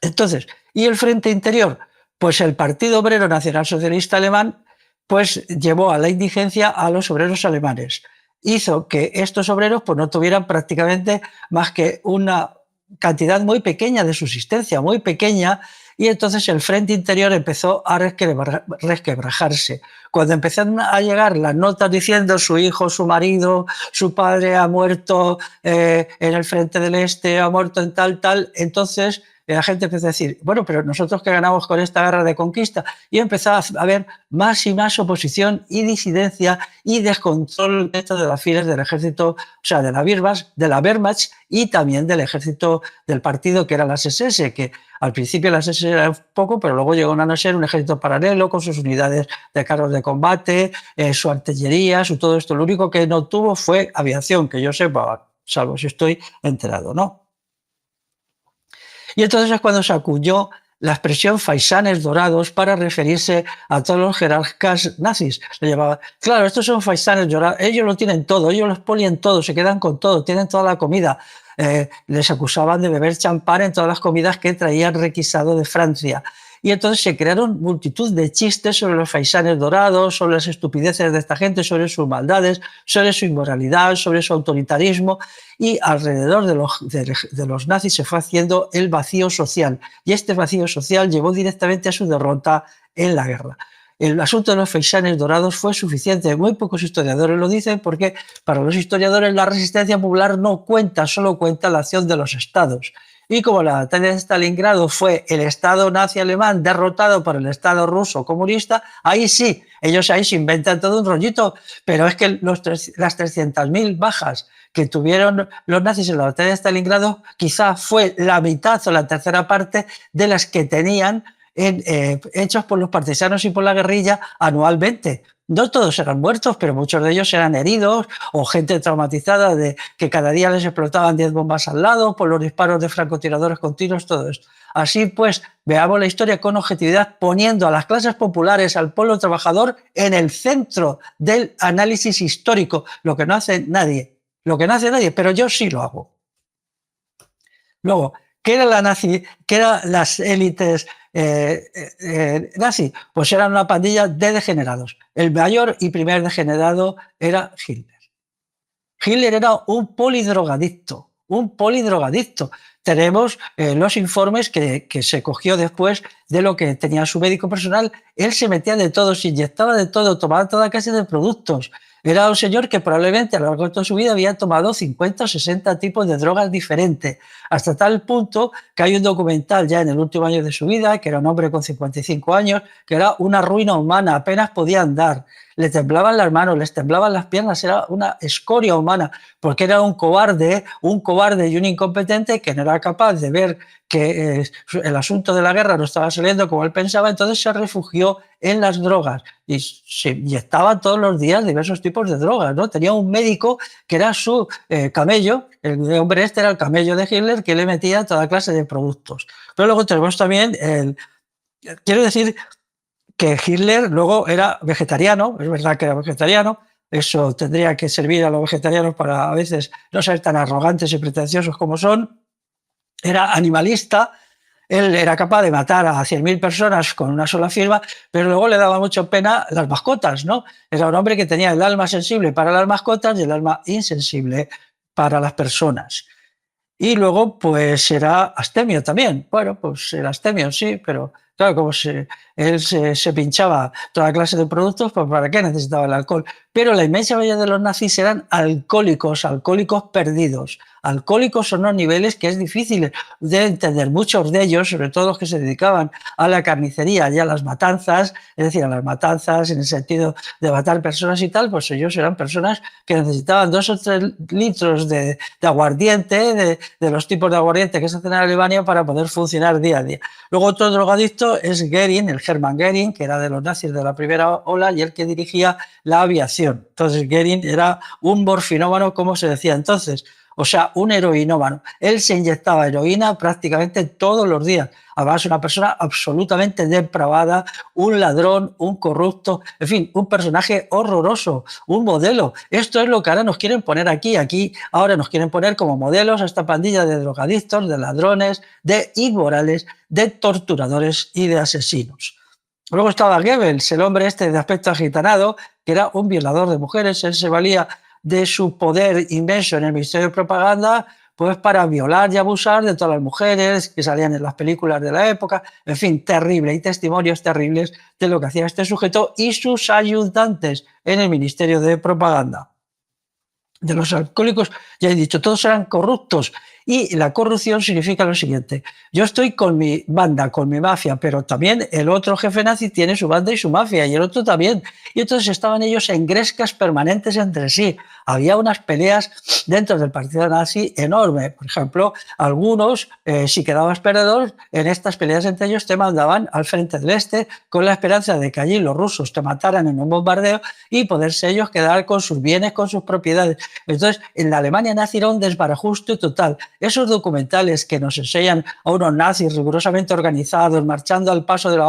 Entonces, ¿y el Frente Interior? Pues el Partido Obrero Nacional Socialista Alemán pues llevó a la indigencia a los obreros alemanes. Hizo que estos obreros pues no tuvieran prácticamente más que una cantidad muy pequeña de subsistencia, muy pequeña, y entonces el Frente Interior empezó a resquebrajarse. Cuando empezaron a llegar las notas diciendo su hijo, su marido, su padre ha muerto en el Frente del Este, ha muerto en tal, entonces la gente empezó a decir, bueno, pero nosotros qué ganamos con esta guerra de conquista. Y empezó a haber más y más oposición y disidencia y descontrol dentro de las filas del ejército, o sea, de la Wehrmacht y también del ejército del partido que era las SS, que al principio las SS era poco, pero luego llegó a ser un ejército paralelo con sus unidades de carros de combate, su artillería, su todo esto. Lo único que no tuvo fue aviación, que yo sepa, salvo si estoy enterado, ¿no? Y entonces es cuando se acuñó la expresión faisanes dorados para referirse a todos los jerarcas nazis. Le llamaba, claro, estos son faisanes dorados, ellos lo tienen todo, ellos los polían todo, se quedan con todo, tienen toda la comida. Les acusaban de beber champán en todas las comidas que traían requisado de Francia. Y entonces se crearon multitud de chistes sobre los faisanes dorados, sobre las estupideces de esta gente, sobre sus maldades, sobre su inmoralidad, sobre su autoritarismo. Y alrededor de los nazis se fue haciendo el vacío social. Y este vacío social llevó directamente a su derrota en la guerra. El asunto de los faisanes dorados fue suficiente. Muy pocos historiadores lo dicen porque para los historiadores la resistencia popular no cuenta, solo cuenta la acción de los estados. Y como la batalla de Stalingrado fue el Estado nazi alemán derrotado por el Estado ruso comunista, ahí sí, ellos ahí se inventan todo un rollito, pero es que las 300.000 bajas que tuvieron los nazis en la batalla de Stalingrado quizá fue la mitad o la tercera parte de las que tenían hechos por los partisanos y por la guerrilla anualmente. No todos eran muertos, pero muchos de ellos eran heridos o gente traumatizada de que cada día les explotaban 10 bombas al lado por los disparos de francotiradores continuos, todo esto. Así pues, veamos la historia con objetividad, poniendo a las clases populares, al pueblo trabajador, en el centro del análisis histórico, lo que no hace nadie. Lo que no hace nadie, pero yo sí lo hago. Luego, ¿qué era la nazi? ¿Qué eran las élites nazi? Pues eran una pandilla de degenerados. El mayor y primer degenerado era Hitler. Hitler era un polidrogadicto, tenemos los informes que se cogió después de lo que tenía su médico personal. Él se metía de todo, se inyectaba de todo, tomaba toda clase de productos. Era un señor que probablemente a lo largo de toda su vida había tomado 50 o 60 tipos de drogas diferentes, hasta tal punto que hay un documental ya en el último año de su vida, que era un hombre con 55 años, que era una ruina humana, apenas podía andar, le temblaban las manos, les temblaban las piernas, era una escoria humana, porque era un cobarde y un incompetente que no era capaz de ver que el asunto de la guerra no estaba saliendo como él pensaba, entonces se refugió en las drogas y se inyectaba todos los días diversos tipos de drogas, ¿no? Tenía un médico que era su camello, el hombre este era el camello de Hitler, que le metía toda clase de productos. Pero luego tenemos también quiero decir que Hitler luego era vegetariano, es verdad que era vegetariano, eso tendría que servir a los vegetarianos para a veces no ser tan arrogantes y pretenciosos como son. Era animalista, él era capaz de matar a 100.000 personas con una sola firma, pero luego le daba mucho pena las mascotas, ¿no? Era un hombre que tenía el alma sensible para las mascotas y el alma insensible para las personas. Y luego, pues era astemio también. Bueno, pues era astemio, sí, pero claro, como él se pinchaba toda clase de productos, pues ¿para qué necesitaba el alcohol? Pero la inmensa mayoría de los nazis eran alcohólicos, alcohólicos perdidos. Alcohólicos son unos niveles que es difícil de entender. Muchos de ellos, sobre todo los que se dedicaban a la carnicería y a las matanzas, es decir, a las matanzas en el sentido de matar personas y tal, pues ellos eran personas que necesitaban 2 o 3 litros de aguardiente, de los tipos de aguardiente que se hacen en Alemania para poder funcionar día a día. Luego otro drogadicto es Goering, el Hermann Goering, que era de los nazis de la primera ola y el que dirigía la aviación. Entonces Goering era un morfinómano, como se decía entonces, o sea, un heroinómano. Él se inyectaba heroína prácticamente todos los días. Además, una persona absolutamente depravada, un ladrón, un corrupto, en fin, un personaje horroroso, un modelo. Esto es lo que ahora nos quieren poner aquí. Aquí ahora nos quieren poner como modelos a esta pandilla de drogadictos, de ladrones, de inmorales, de torturadores y de asesinos. Luego estaba Goebbels, el hombre este de aspecto agitanado, que era un violador de mujeres. Él se valía de su poder inmenso en el Ministerio de Propaganda, pues para violar y abusar de todas las mujeres que salían en las películas de la época. En fin, terrible. Hay testimonios terribles de lo que hacía este sujeto y sus ayudantes en el Ministerio de Propaganda. De los alcohólicos, ya he dicho, todos eran corruptos. Y la corrupción significa lo siguiente: yo estoy con mi banda, con mi mafia, pero también el otro jefe nazi tiene su banda y su mafia, y el otro también. Y entonces estaban ellos en grescas permanentes entre sí. Había unas peleas dentro del partido nazi enorme. Por ejemplo, algunos, si quedabas perdedor, en estas peleas entre ellos te mandaban al frente del este con la esperanza de que allí los rusos te mataran en un bombardeo y poderse ellos quedar con sus bienes, con sus propiedades. Entonces, en la Alemania nazi era un desbarajuste total. Esos documentales que nos enseñan a unos nazis rigurosamente organizados, marchando al paso de la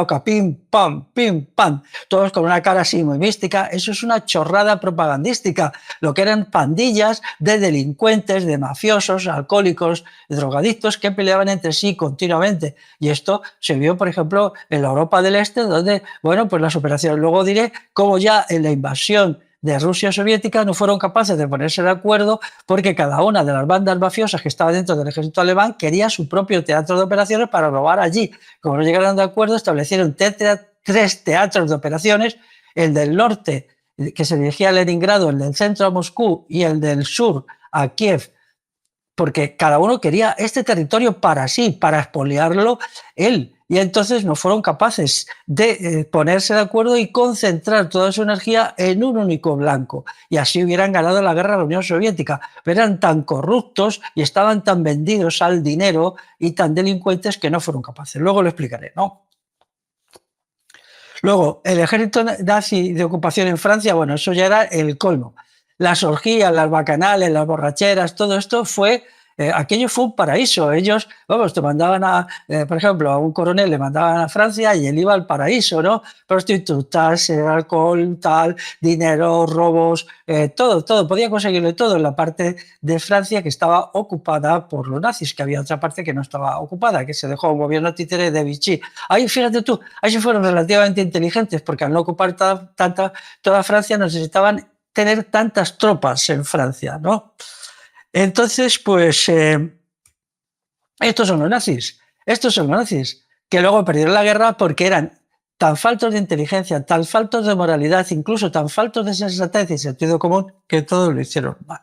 oca, pim, pam, todos con una cara así muy mística, eso es una chorrada propagandística. Lo que eran pandillas de delincuentes, de mafiosos, alcohólicos, drogadictos que peleaban entre sí continuamente. Y esto se vio, por ejemplo, en la Europa del Este, donde, bueno, pues las operaciones. Luego diré cómo ya en la invasión de Rusia soviética no fueron capaces de ponerse de acuerdo porque cada una de las bandas mafiosas que estaba dentro del ejército alemán quería su propio teatro de operaciones para robar allí. Como no llegaron de acuerdo, establecieron 3 teatros de operaciones: el del norte, que se dirigía a Leningrado, el del centro a Moscú y el del sur a Kiev, porque cada uno quería este territorio para sí, para expoliarlo él. Y entonces no fueron capaces de ponerse de acuerdo y concentrar toda su energía en un único blanco. Y así hubieran ganado la guerra a la Unión Soviética. Pero eran tan corruptos y estaban tan vendidos al dinero y tan delincuentes que no fueron capaces. Luego lo explicaré, ¿no? Luego, el ejército nazi de ocupación en Francia, bueno, eso ya era el colmo. Las orgías, las bacanales, las borracheras, todo esto fue, aquello fue un paraíso. Ellos, vamos, te mandaban por ejemplo, a un coronel le mandaban a Francia y él iba al paraíso, ¿no? Prostitutas, alcohol, tal, dinero, robos, todo, podía conseguirlo todo en la parte de Francia que estaba ocupada por los nazis, que había otra parte que no estaba ocupada, que se dejó un gobierno títere de Vichy. Ahí, fíjate tú, ahí sí fueron relativamente inteligentes, porque al no ocupar toda Francia necesitaban tener tantas tropas en Francia, ¿no? Entonces, pues Estos son los nazis, estos son los nazis, que luego perdieron la guerra porque eran tan faltos de inteligencia, tan faltos de moralidad, incluso tan faltos de sensatez y sentido común, que todo lo hicieron mal.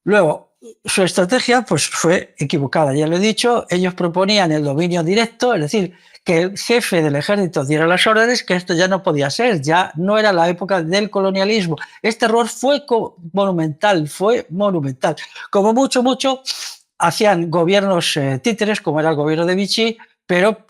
Luego, su estrategia pues, fue equivocada, ya lo he dicho, ellos proponían el dominio directo, es decir, que el jefe del ejército diera las órdenes, que esto ya no podía ser, ya no era la época del colonialismo. Este error fue monumental, fue monumental. Como mucho, hacían gobiernos títeres, como era el gobierno de Vichy, pero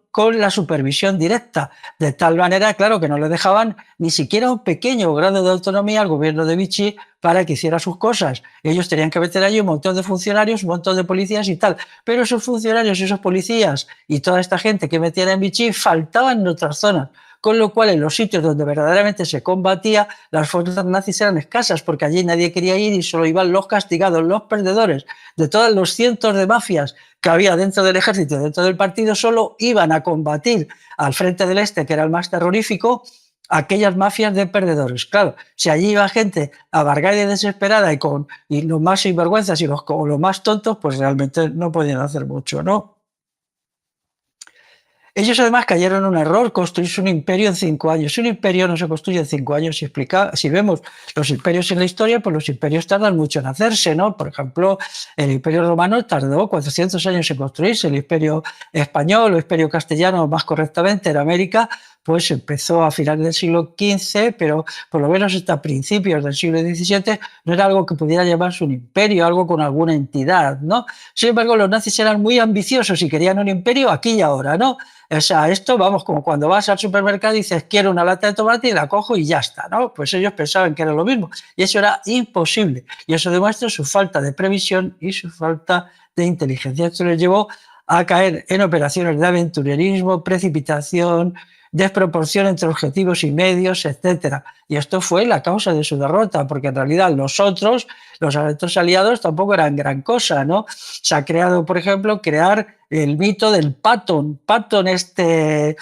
con la supervisión directa, de tal manera, claro, que no le dejaban ni siquiera un pequeño grado de autonomía al gobierno de Vichy para que hiciera sus cosas. Ellos tenían que meter allí un montón de funcionarios, un montón de policías y tal, pero esos funcionarios, esos policías y toda esta gente que metían en Vichy faltaban en otras zonas, con lo cual en los sitios donde verdaderamente se combatía, las fuerzas nazis eran escasas, porque allí nadie quería ir y solo iban los castigados, los perdedores. De todos los cientos de mafias que había dentro del ejército, dentro del partido, solo iban a combatir al frente del este, que era el más terrorífico, aquellas mafias de perdedores. Claro, si allí iba gente amargada y desesperada y los más sinvergüenzas y los más tontos, pues realmente no podían hacer mucho, ¿no? Ellos además cayeron en un error, construirse un imperio en 5 años. Un imperio no se construye en 5 años. Si vemos los imperios en la historia, pues los imperios tardan mucho en hacerse, ¿no? Por ejemplo, el imperio romano tardó 400 años en construirse. El imperio español o imperio castellano, más correctamente, en América, pues empezó a finales del siglo XV, pero por lo menos hasta principios del siglo XVII no era algo que pudiera llamarse un imperio, algo con alguna entidad, ¿no? Sin embargo, los nazis eran muy ambiciosos y querían un imperio aquí y ahora, ¿no? O sea, esto, vamos, como cuando vas al supermercado y dices, quiero una lata de tomate y la cojo y ya está, ¿no? Pues ellos pensaban que era lo mismo y eso era imposible. Y eso demuestra su falta de previsión y su falta de inteligencia. Esto les llevó a caer en operaciones de aventurerismo, precipitación, desproporción entre objetivos y medios, etcétera. Y esto fue la causa de su derrota, porque en realidad los otros aliados, tampoco eran gran cosa, ¿no? Se ha creado, por ejemplo, el mito del Patton. Patton, el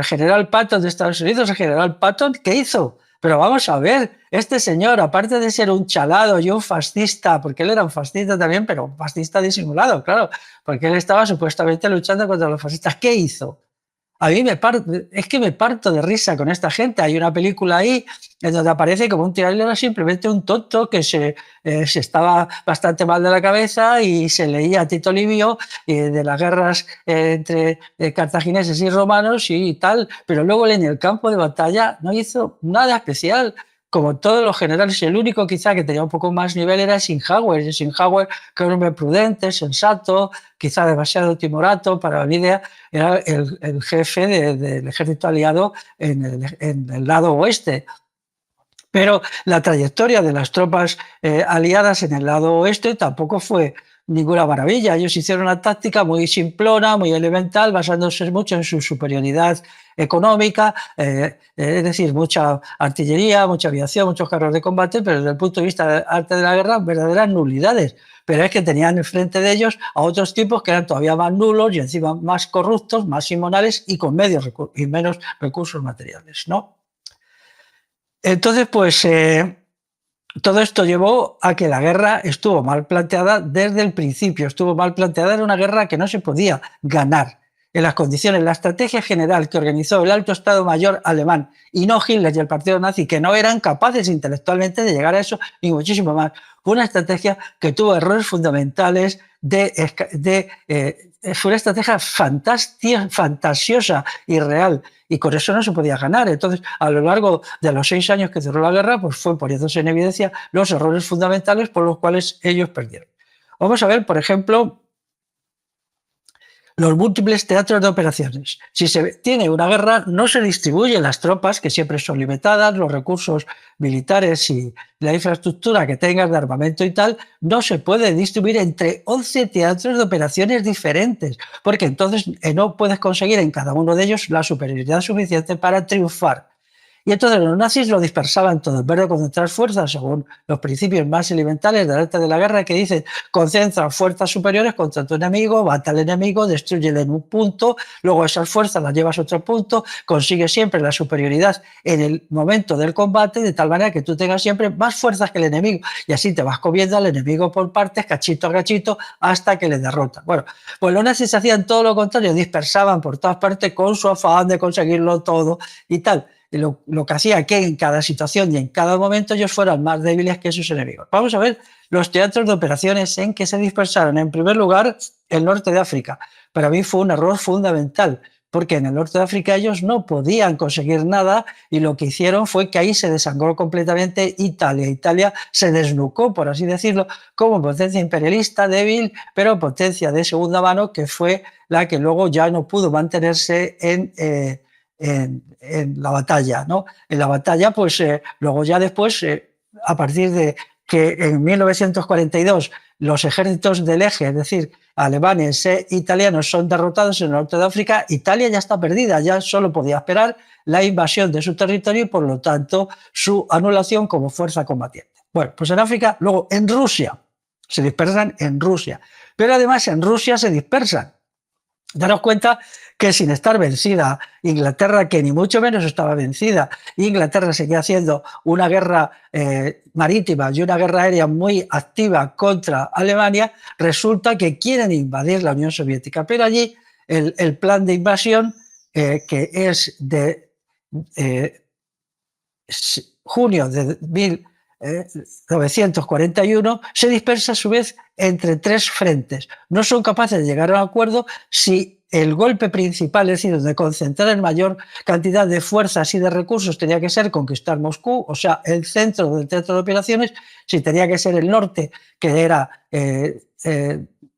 general Patton de Estados Unidos, el general Patton, ¿qué hizo? Pero vamos a ver, este señor, aparte de ser un chalado y un fascista, porque él era un fascista también, pero un fascista disimulado, claro, porque él estaba supuestamente luchando contra los fascistas, ¿qué hizo? A mí es que me parto de risa con esta gente. Hay una película ahí en donde aparece como un tirano, era simplemente un tonto que se estaba bastante mal de la cabeza y se leía a Tito Livio de las guerras entre cartagineses y romanos y tal, pero luego en el campo de batalla no hizo nada especial. Como todos los generales, el único quizá que tenía un poco más nivel era Eisenhower. Eisenhower, que era un hombre prudente, sensato, quizá demasiado timorato para la idea, era el jefe del ejército aliado en el lado oeste. Pero la trayectoria de las tropas aliadas en el lado oeste tampoco fue ninguna maravilla. Ellos hicieron una táctica muy simplona, muy elemental, basándose mucho en su superioridad económica, es decir, mucha artillería, mucha aviación, muchos carros de combate, pero desde el punto de vista del arte de la guerra, verdaderas nulidades. Pero es que tenían enfrente de ellos a otros tipos que eran todavía más nulos y encima más corruptos, más inmonales y con menos recursos materiales, ¿no? Entonces, pues todo esto llevó a que la guerra estuvo mal planteada desde el principio, estuvo mal planteada, era una guerra que no se podía ganar en las condiciones. La estrategia general que organizó el Alto Estado Mayor alemán y no Hitler y el partido nazi, que no eran capaces intelectualmente de llegar a eso, ni muchísimo más, fue una estrategia que tuvo errores fundamentales fue una estrategia fantasiosa y real, y con eso no se podía ganar. Entonces, a lo largo de los 6 años que duró la guerra, pues fue poniéndose en evidencia los errores fundamentales por los cuales ellos perdieron. Vamos a ver, por ejemplo, los múltiples teatros de operaciones. Si se tiene una guerra, no se distribuyen las tropas, que siempre son limitadas, los recursos militares y la infraestructura que tengas de armamento y tal, no se puede distribuir entre 11 teatros de operaciones diferentes, porque entonces no puedes conseguir en cada uno de ellos la superioridad suficiente para triunfar. Y entonces los nazis lo dispersaban todo, en vez de concentrar fuerzas según los principios más elementales del arte de la guerra que dicen concentra fuerzas superiores contra tu enemigo, mata al enemigo, destrúyele en un punto, luego esas fuerzas las llevas a otro punto, consigues siempre la superioridad en el momento del combate de tal manera que tú tengas siempre más fuerzas que el enemigo y así te vas comiendo al enemigo por partes, cachito a cachito, hasta que le derrotas. Bueno, pues los nazis hacían todo lo contrario, dispersaban por todas partes con su afán de conseguirlo todo y tal. Lo que hacía que en cada situación y en cada momento ellos fueran más débiles que sus enemigos. Vamos a ver los teatros de operaciones en que se dispersaron. En primer lugar, el norte de África. Para mí fue un error fundamental, porque en el norte de África ellos no podían conseguir nada y lo que hicieron fue que ahí se desangró completamente Italia. Italia se desnucó, por así decirlo, como potencia imperialista débil, pero potencia de segunda mano, que fue la que luego ya no pudo mantenerse en la batalla, ¿no? En la batalla, pues luego ya después, a partir de que en 1942 los ejércitos del eje, es decir, alemanes e italianos, son derrotados en el norte de África, Italia ya está perdida, ya solo podía esperar la invasión de su territorio y por lo tanto su anulación como fuerza combatiente. Bueno, pues en África, luego en Rusia, se dispersan en Rusia, pero además en Rusia se dispersan. Daros cuenta que sin estar vencida, Inglaterra, que ni mucho menos estaba vencida, Inglaterra seguía haciendo una guerra marítima y una guerra aérea muy activa contra Alemania, resulta que quieren invadir la Unión Soviética. Pero allí el plan de invasión, que es de junio de 1941, se dispersa a su vez entre tres frentes. No son capaces de llegar a un acuerdo si el golpe principal, es decir, de concentrar en mayor cantidad de fuerzas y de recursos, tenía que ser conquistar Moscú, o sea, el centro del centro de operaciones, si tenía que ser el norte, que era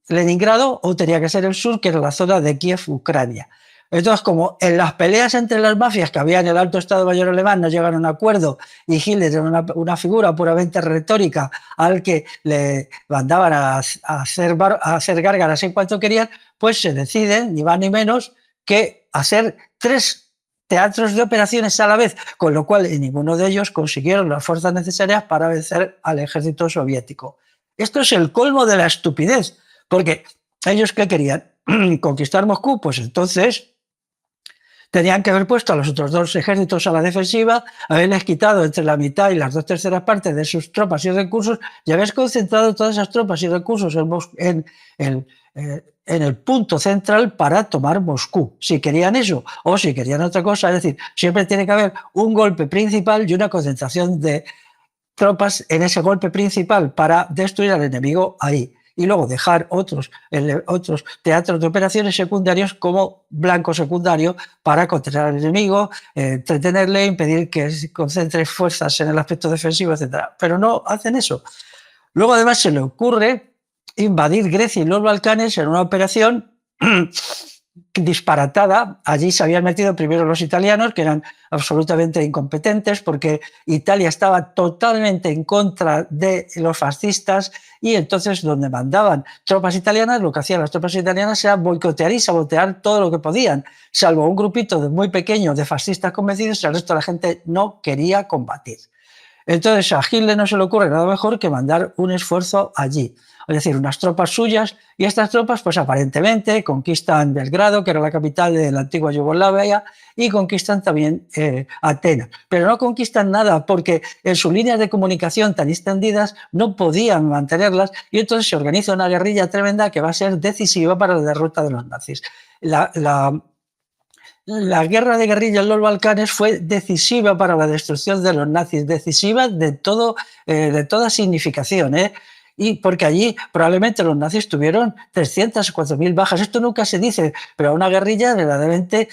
Leningrado, o tenía que ser el sur, que era la zona de Kiev, Ucrania. Entonces, como en las peleas entre las mafias que había en el Alto Estado Mayor alemán no llegaron a un acuerdo y Hitler era una figura puramente retórica al que le mandaban a hacer gárgaras en cuanto querían, pues se deciden, ni más ni menos, que hacer tres teatros de operaciones a la vez, con lo cual en ninguno de ellos consiguieron las fuerzas necesarias para vencer al ejército soviético. Esto es el colmo de la estupidez, porque ellos ¿qué querían? Conquistar Moscú, pues entonces tenían que haber puesto a los otros dos ejércitos a la defensiva, haberles quitado entre la mitad y las 2/3 partes de sus tropas y recursos y haber concentrado todas esas tropas y recursos en el punto central para tomar Moscú, si querían eso o si querían otra cosa. Es decir, siempre tiene que haber un golpe principal y una concentración de tropas en ese golpe principal para destruir al enemigo ahí. Y luego dejar otros teatros de operaciones secundarios como blanco secundario para controlar al enemigo, entretenerle, impedir que se concentre fuerzas en el aspecto defensivo, etc. Pero no hacen eso. Luego además se le ocurre invadir Grecia y los Balcanes en una operación disparatada. Allí se habían metido primero los italianos, que eran absolutamente incompetentes, porque Italia estaba totalmente en contra de los fascistas y entonces donde mandaban tropas italianas, lo que hacían las tropas italianas era boicotear y sabotear todo lo que podían, salvo un grupito muy pequeño de fascistas convencidos, el resto de la gente no quería combatir. Entonces a Hitler no se le ocurre nada mejor que mandar un esfuerzo allí, es decir, unas tropas suyas, y estas tropas pues aparentemente conquistan Belgrado, que era la capital de la antigua Yugoslavia, y conquistan también Atenas, pero no conquistan nada porque en sus líneas de comunicación tan extendidas no podían mantenerlas y entonces se organiza una guerrilla tremenda que va a ser decisiva para la derrota de los nazis. La guerra de guerrilla en los Balcanes fue decisiva para la destrucción de los nazis, decisiva de toda significación, y porque allí probablemente los nazis tuvieron 300 o 4.000 bajas. Esto nunca se dice, pero una guerrilla verdaderamente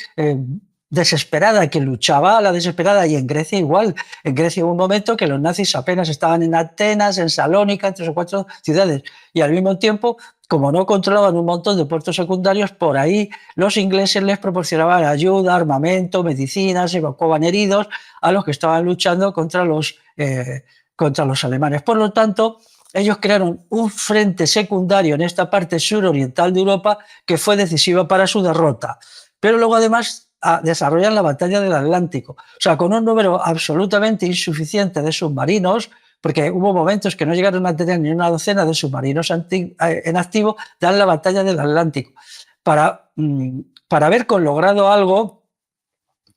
desesperada, que luchaba a la desesperada, y en Grecia igual. En Grecia hubo un momento que los nazis apenas estaban en Atenas, en Salónica, en 3 o 4 ciudades, y al mismo tiempo, como no controlaban un montón de puertos secundarios, por ahí los ingleses les proporcionaban ayuda, armamento, medicinas, evacuaban heridos a los que estaban luchando contra los alemanes. Por lo tanto, ellos crearon un frente secundario en esta parte suroriental de Europa que fue decisiva para su derrota. Pero luego, además, desarrollan la batalla del Atlántico. O sea, con un número absolutamente insuficiente de submarinos, porque hubo momentos que no llegaron a tener ni una docena de submarinos en activo, dan la batalla del Atlántico. Para haber logrado algo,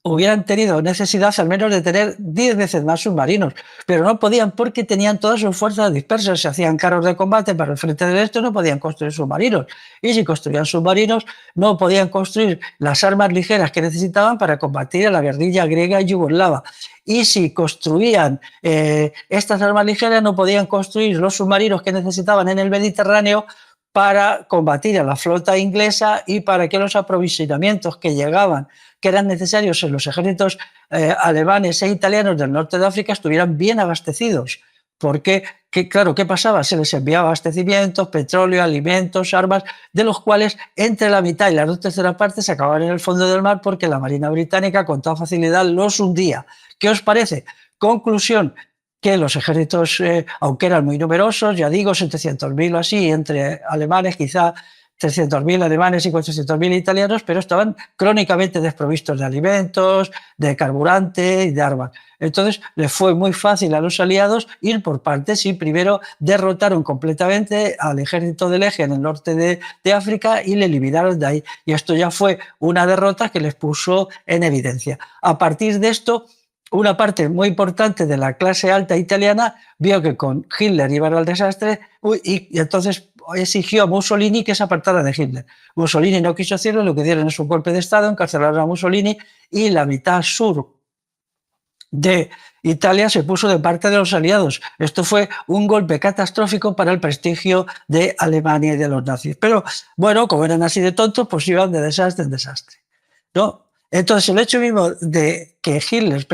hubieran tenido necesidad al menos de tener 10 veces más submarinos, pero no podían porque tenían todas sus fuerzas dispersas, se hacían carros de combate para el frente del este, no podían construir submarinos, y si construían submarinos no podían construir las armas ligeras que necesitaban para combatir a la guerrilla griega y yugoslava, y si construían estas armas ligeras no podían construir los submarinos que necesitaban en el Mediterráneo para combatir a la flota inglesa y para que los aprovisionamientos que llegaban, que eran necesarios en los ejércitos alemanes e italianos del norte de África, estuvieran bien abastecidos. Porque, claro, ¿qué pasaba? Se les enviaba abastecimientos, petróleo, alimentos, armas, de los cuales entre la mitad y las 2/3 partes se acababan en el fondo del mar porque la Marina Británica con toda facilidad los hundía. ¿Qué os parece? Conclusión, que los ejércitos, aunque eran muy numerosos, ya digo, 700.000 o así, entre alemanes, quizá 300.000 alemanes y 400.000 italianos, pero estaban crónicamente desprovistos de alimentos, de carburante y de armas. Entonces, les fue muy fácil a los aliados ir por partes y primero derrotaron completamente al ejército del Eje en el norte de África y le eliminaron de ahí. Y esto ya fue una derrota que les puso en evidencia. A partir de esto, una parte muy importante de la clase alta italiana vio que con Hitler iban al desastre y entonces exigió a Mussolini que se apartara de Hitler. Mussolini no quiso hacerlo, lo que dieron es un golpe de Estado, encarcelaron a Mussolini y la mitad sur de Italia se puso de parte de los aliados. Esto fue un golpe catastrófico para el prestigio de Alemania y de los nazis. Pero bueno, como eran así de tontos, pues iban de desastre en desastre, ¿no? Entonces, el hecho mismo de que Hitler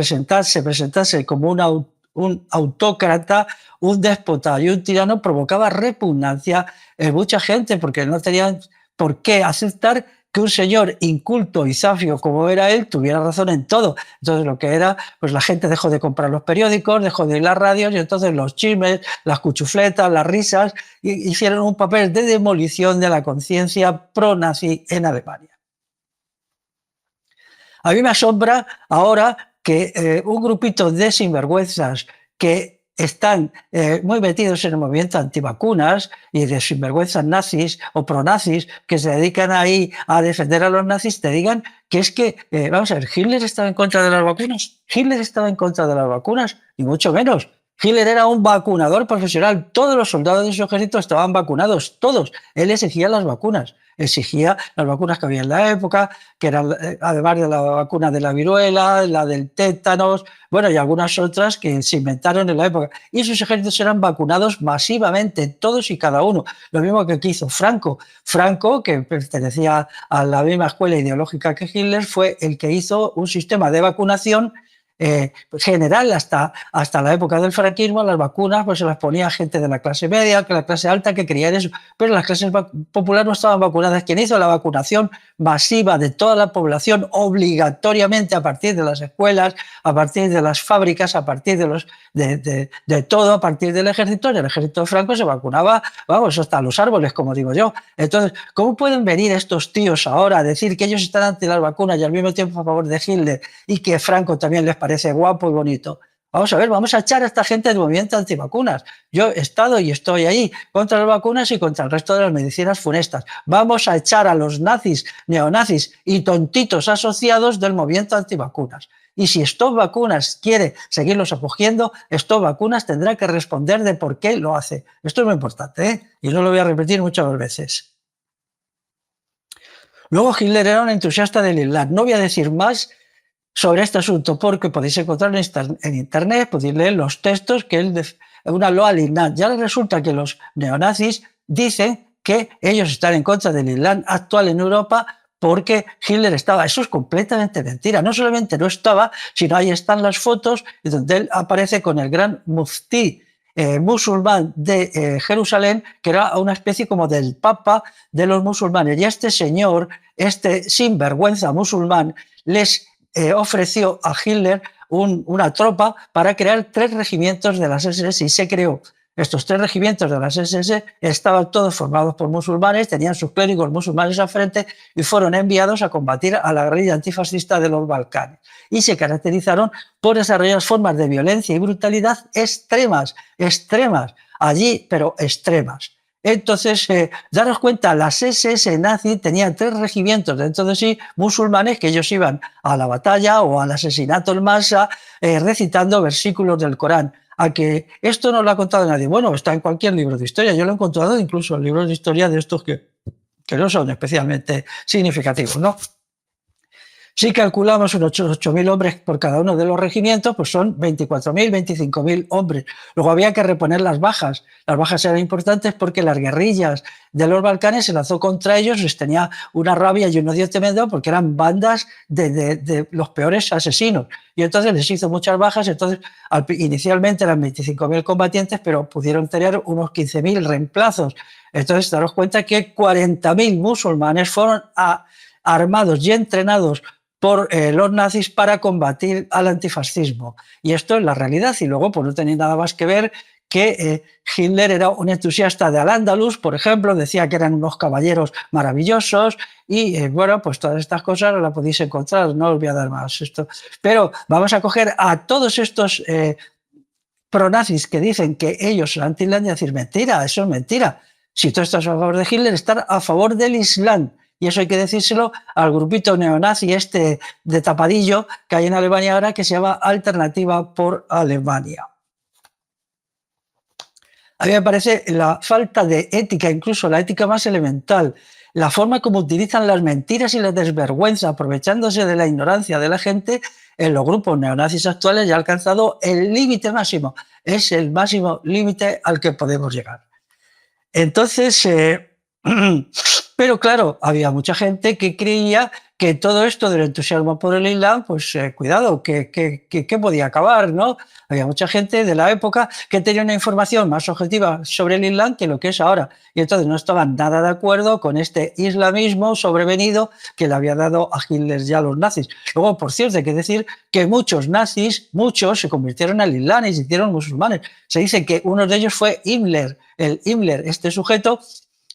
se presentase como un autócrata, un déspota y un tirano provocaba repugnancia en mucha gente porque no tenían por qué aceptar que un señor inculto y safio como era él tuviera razón en todo. Entonces lo que era, pues la gente dejó de comprar los periódicos, dejó de ir las radios y entonces los chismes, las cuchufletas, las risas hicieron un papel de demolición de la conciencia pro-nazi en Alemania. A mí me asombra ahora que un grupito de sinvergüenzas que están muy metidos en el movimiento antivacunas y de sinvergüenzas nazis o pronazis que se dedican ahí a defender a los nazis, te digan que es que, vamos a ver, Hitler estaba en contra de las vacunas. Hitler estaba en contra de las vacunas, ni mucho menos. Hitler era un vacunador profesional. Todos los soldados de su ejército estaban vacunados, todos. Él exigía las vacunas que había en la época, que eran, además de la vacuna de la viruela, la del tétanos, bueno, y algunas otras que se inventaron en la época. Y sus ejércitos eran vacunados masivamente, todos y cada uno. Lo mismo que hizo Franco. Franco, que pertenecía a la misma escuela ideológica que Hitler, fue el que hizo un sistema de vacunación general hasta la época del franquismo. Las vacunas pues se las ponía gente de la clase media, que la clase alta, que creía en eso, pero las clases populares no estaban vacunadas. Quien hizo la vacunación masiva de toda la población obligatoriamente a partir de las escuelas, a partir de las fábricas, a partir de todo, a partir del ejército, en el ejército de Franco se vacunaba, vamos, hasta los árboles, como digo yo. Entonces, ¿cómo pueden venir estos tíos ahora a decir que ellos están ante las vacunas y al mismo tiempo a favor de Hitler y que Franco también les parece guapo y bonito? Vamos a ver, vamos a echar a esta gente del movimiento antivacunas. Yo he estado y estoy ahí contra las vacunas y contra el resto de las medicinas funestas. Vamos a echar a los nazis, neonazis y tontitos asociados del movimiento antivacunas. Y si Stop Vacunas quiere seguirlos acogiendo, Stop Vacunas tendrá que responder de por qué lo hace. Esto es muy importante, ¿eh? Y no lo voy a repetir muchas veces. Luego Hitler era un entusiasta del Islam. No voy a decir más sobre este asunto porque podéis encontrar en internet, podéis leer los textos que él una loa al Islam. Ya resulta que los neonazis dicen que ellos están en contra del Islam actual en Europa porque Hitler estaba. Eso es completamente mentira. No solamente no estaba, sino ahí están las fotos donde él aparece con el gran muftí musulmán de Jerusalén, que era una especie como del papa de los musulmanes. Y este señor, este sinvergüenza musulmán, les ofreció a Hitler una tropa para crear 3 regimientos de las SS y se creó. Estos 3 regimientos de las SS estaban todos formados por musulmanes, tenían sus clérigos musulmanes al frente y fueron enviados a combatir a la guerrilla antifascista de los Balcanes. Y se caracterizaron por desarrollar formas de violencia y brutalidad extremas, extremas, allí, pero extremas. Entonces, daros cuenta, las SS nazi tenían 3 regimientos dentro de sí musulmanes que ellos iban a la batalla o al asesinato en masa recitando versículos del Corán. A que esto no lo ha contado nadie. Bueno, está en cualquier libro de historia. Yo lo he encontrado incluso en libros de historia de estos que no son especialmente significativos, ¿no? Si calculamos unos 8.000 hombres por cada uno de los regimientos, pues son 24.000, 25.000 hombres. Luego había que reponer las bajas. Las bajas eran importantes porque las guerrillas de los Balcanes se lanzó contra ellos, les tenía una rabia y un odio tremendo porque eran bandas de los peores asesinos. Y entonces les hizo muchas bajas. Entonces, inicialmente eran 25.000 combatientes, pero pudieron tener unos 15.000 reemplazos. Entonces, daros cuenta que 40.000 musulmanes fueron armados y entrenados por los nazis para combatir al antifascismo. Y esto es la realidad. Y luego, pues no tenéis nada más que ver que Hitler era un entusiasta de Al-Ándalus, por ejemplo, decía que eran unos caballeros maravillosos y bueno, pues todas estas cosas las podéis encontrar, no os voy a dar más esto. Pero vamos a coger a todos estos pronazis que dicen que ellos son anti-Islam y decir, mentira, eso es mentira. Si tú estás a favor de Hitler, estar a favor del Islam. Y eso hay que decírselo al grupito neonazi de tapadillo que hay en Alemania ahora, que se llama Alternativa por Alemania. A mí me parece la falta de ética, incluso la ética más elemental, la forma como utilizan las mentiras y la desvergüenza, aprovechándose de la ignorancia de la gente, en los grupos neonazis actuales ya ha alcanzado el límite máximo. Es el máximo límite al que podemos llegar. Entonces, pero claro, había mucha gente que creía que todo esto del entusiasmo por el Islam, pues cuidado, que podía acabar, ¿no? Había mucha gente de la época que tenía una información más objetiva sobre el Islam que lo que es ahora. Y entonces no estaban nada de acuerdo con este islamismo sobrevenido que le había dado a Hitler y a los nazis. Luego, por cierto, hay que decir que muchos nazis, muchos se convirtieron al Islam y se hicieron musulmanes. Se dice que uno de ellos fue Himmler, este sujeto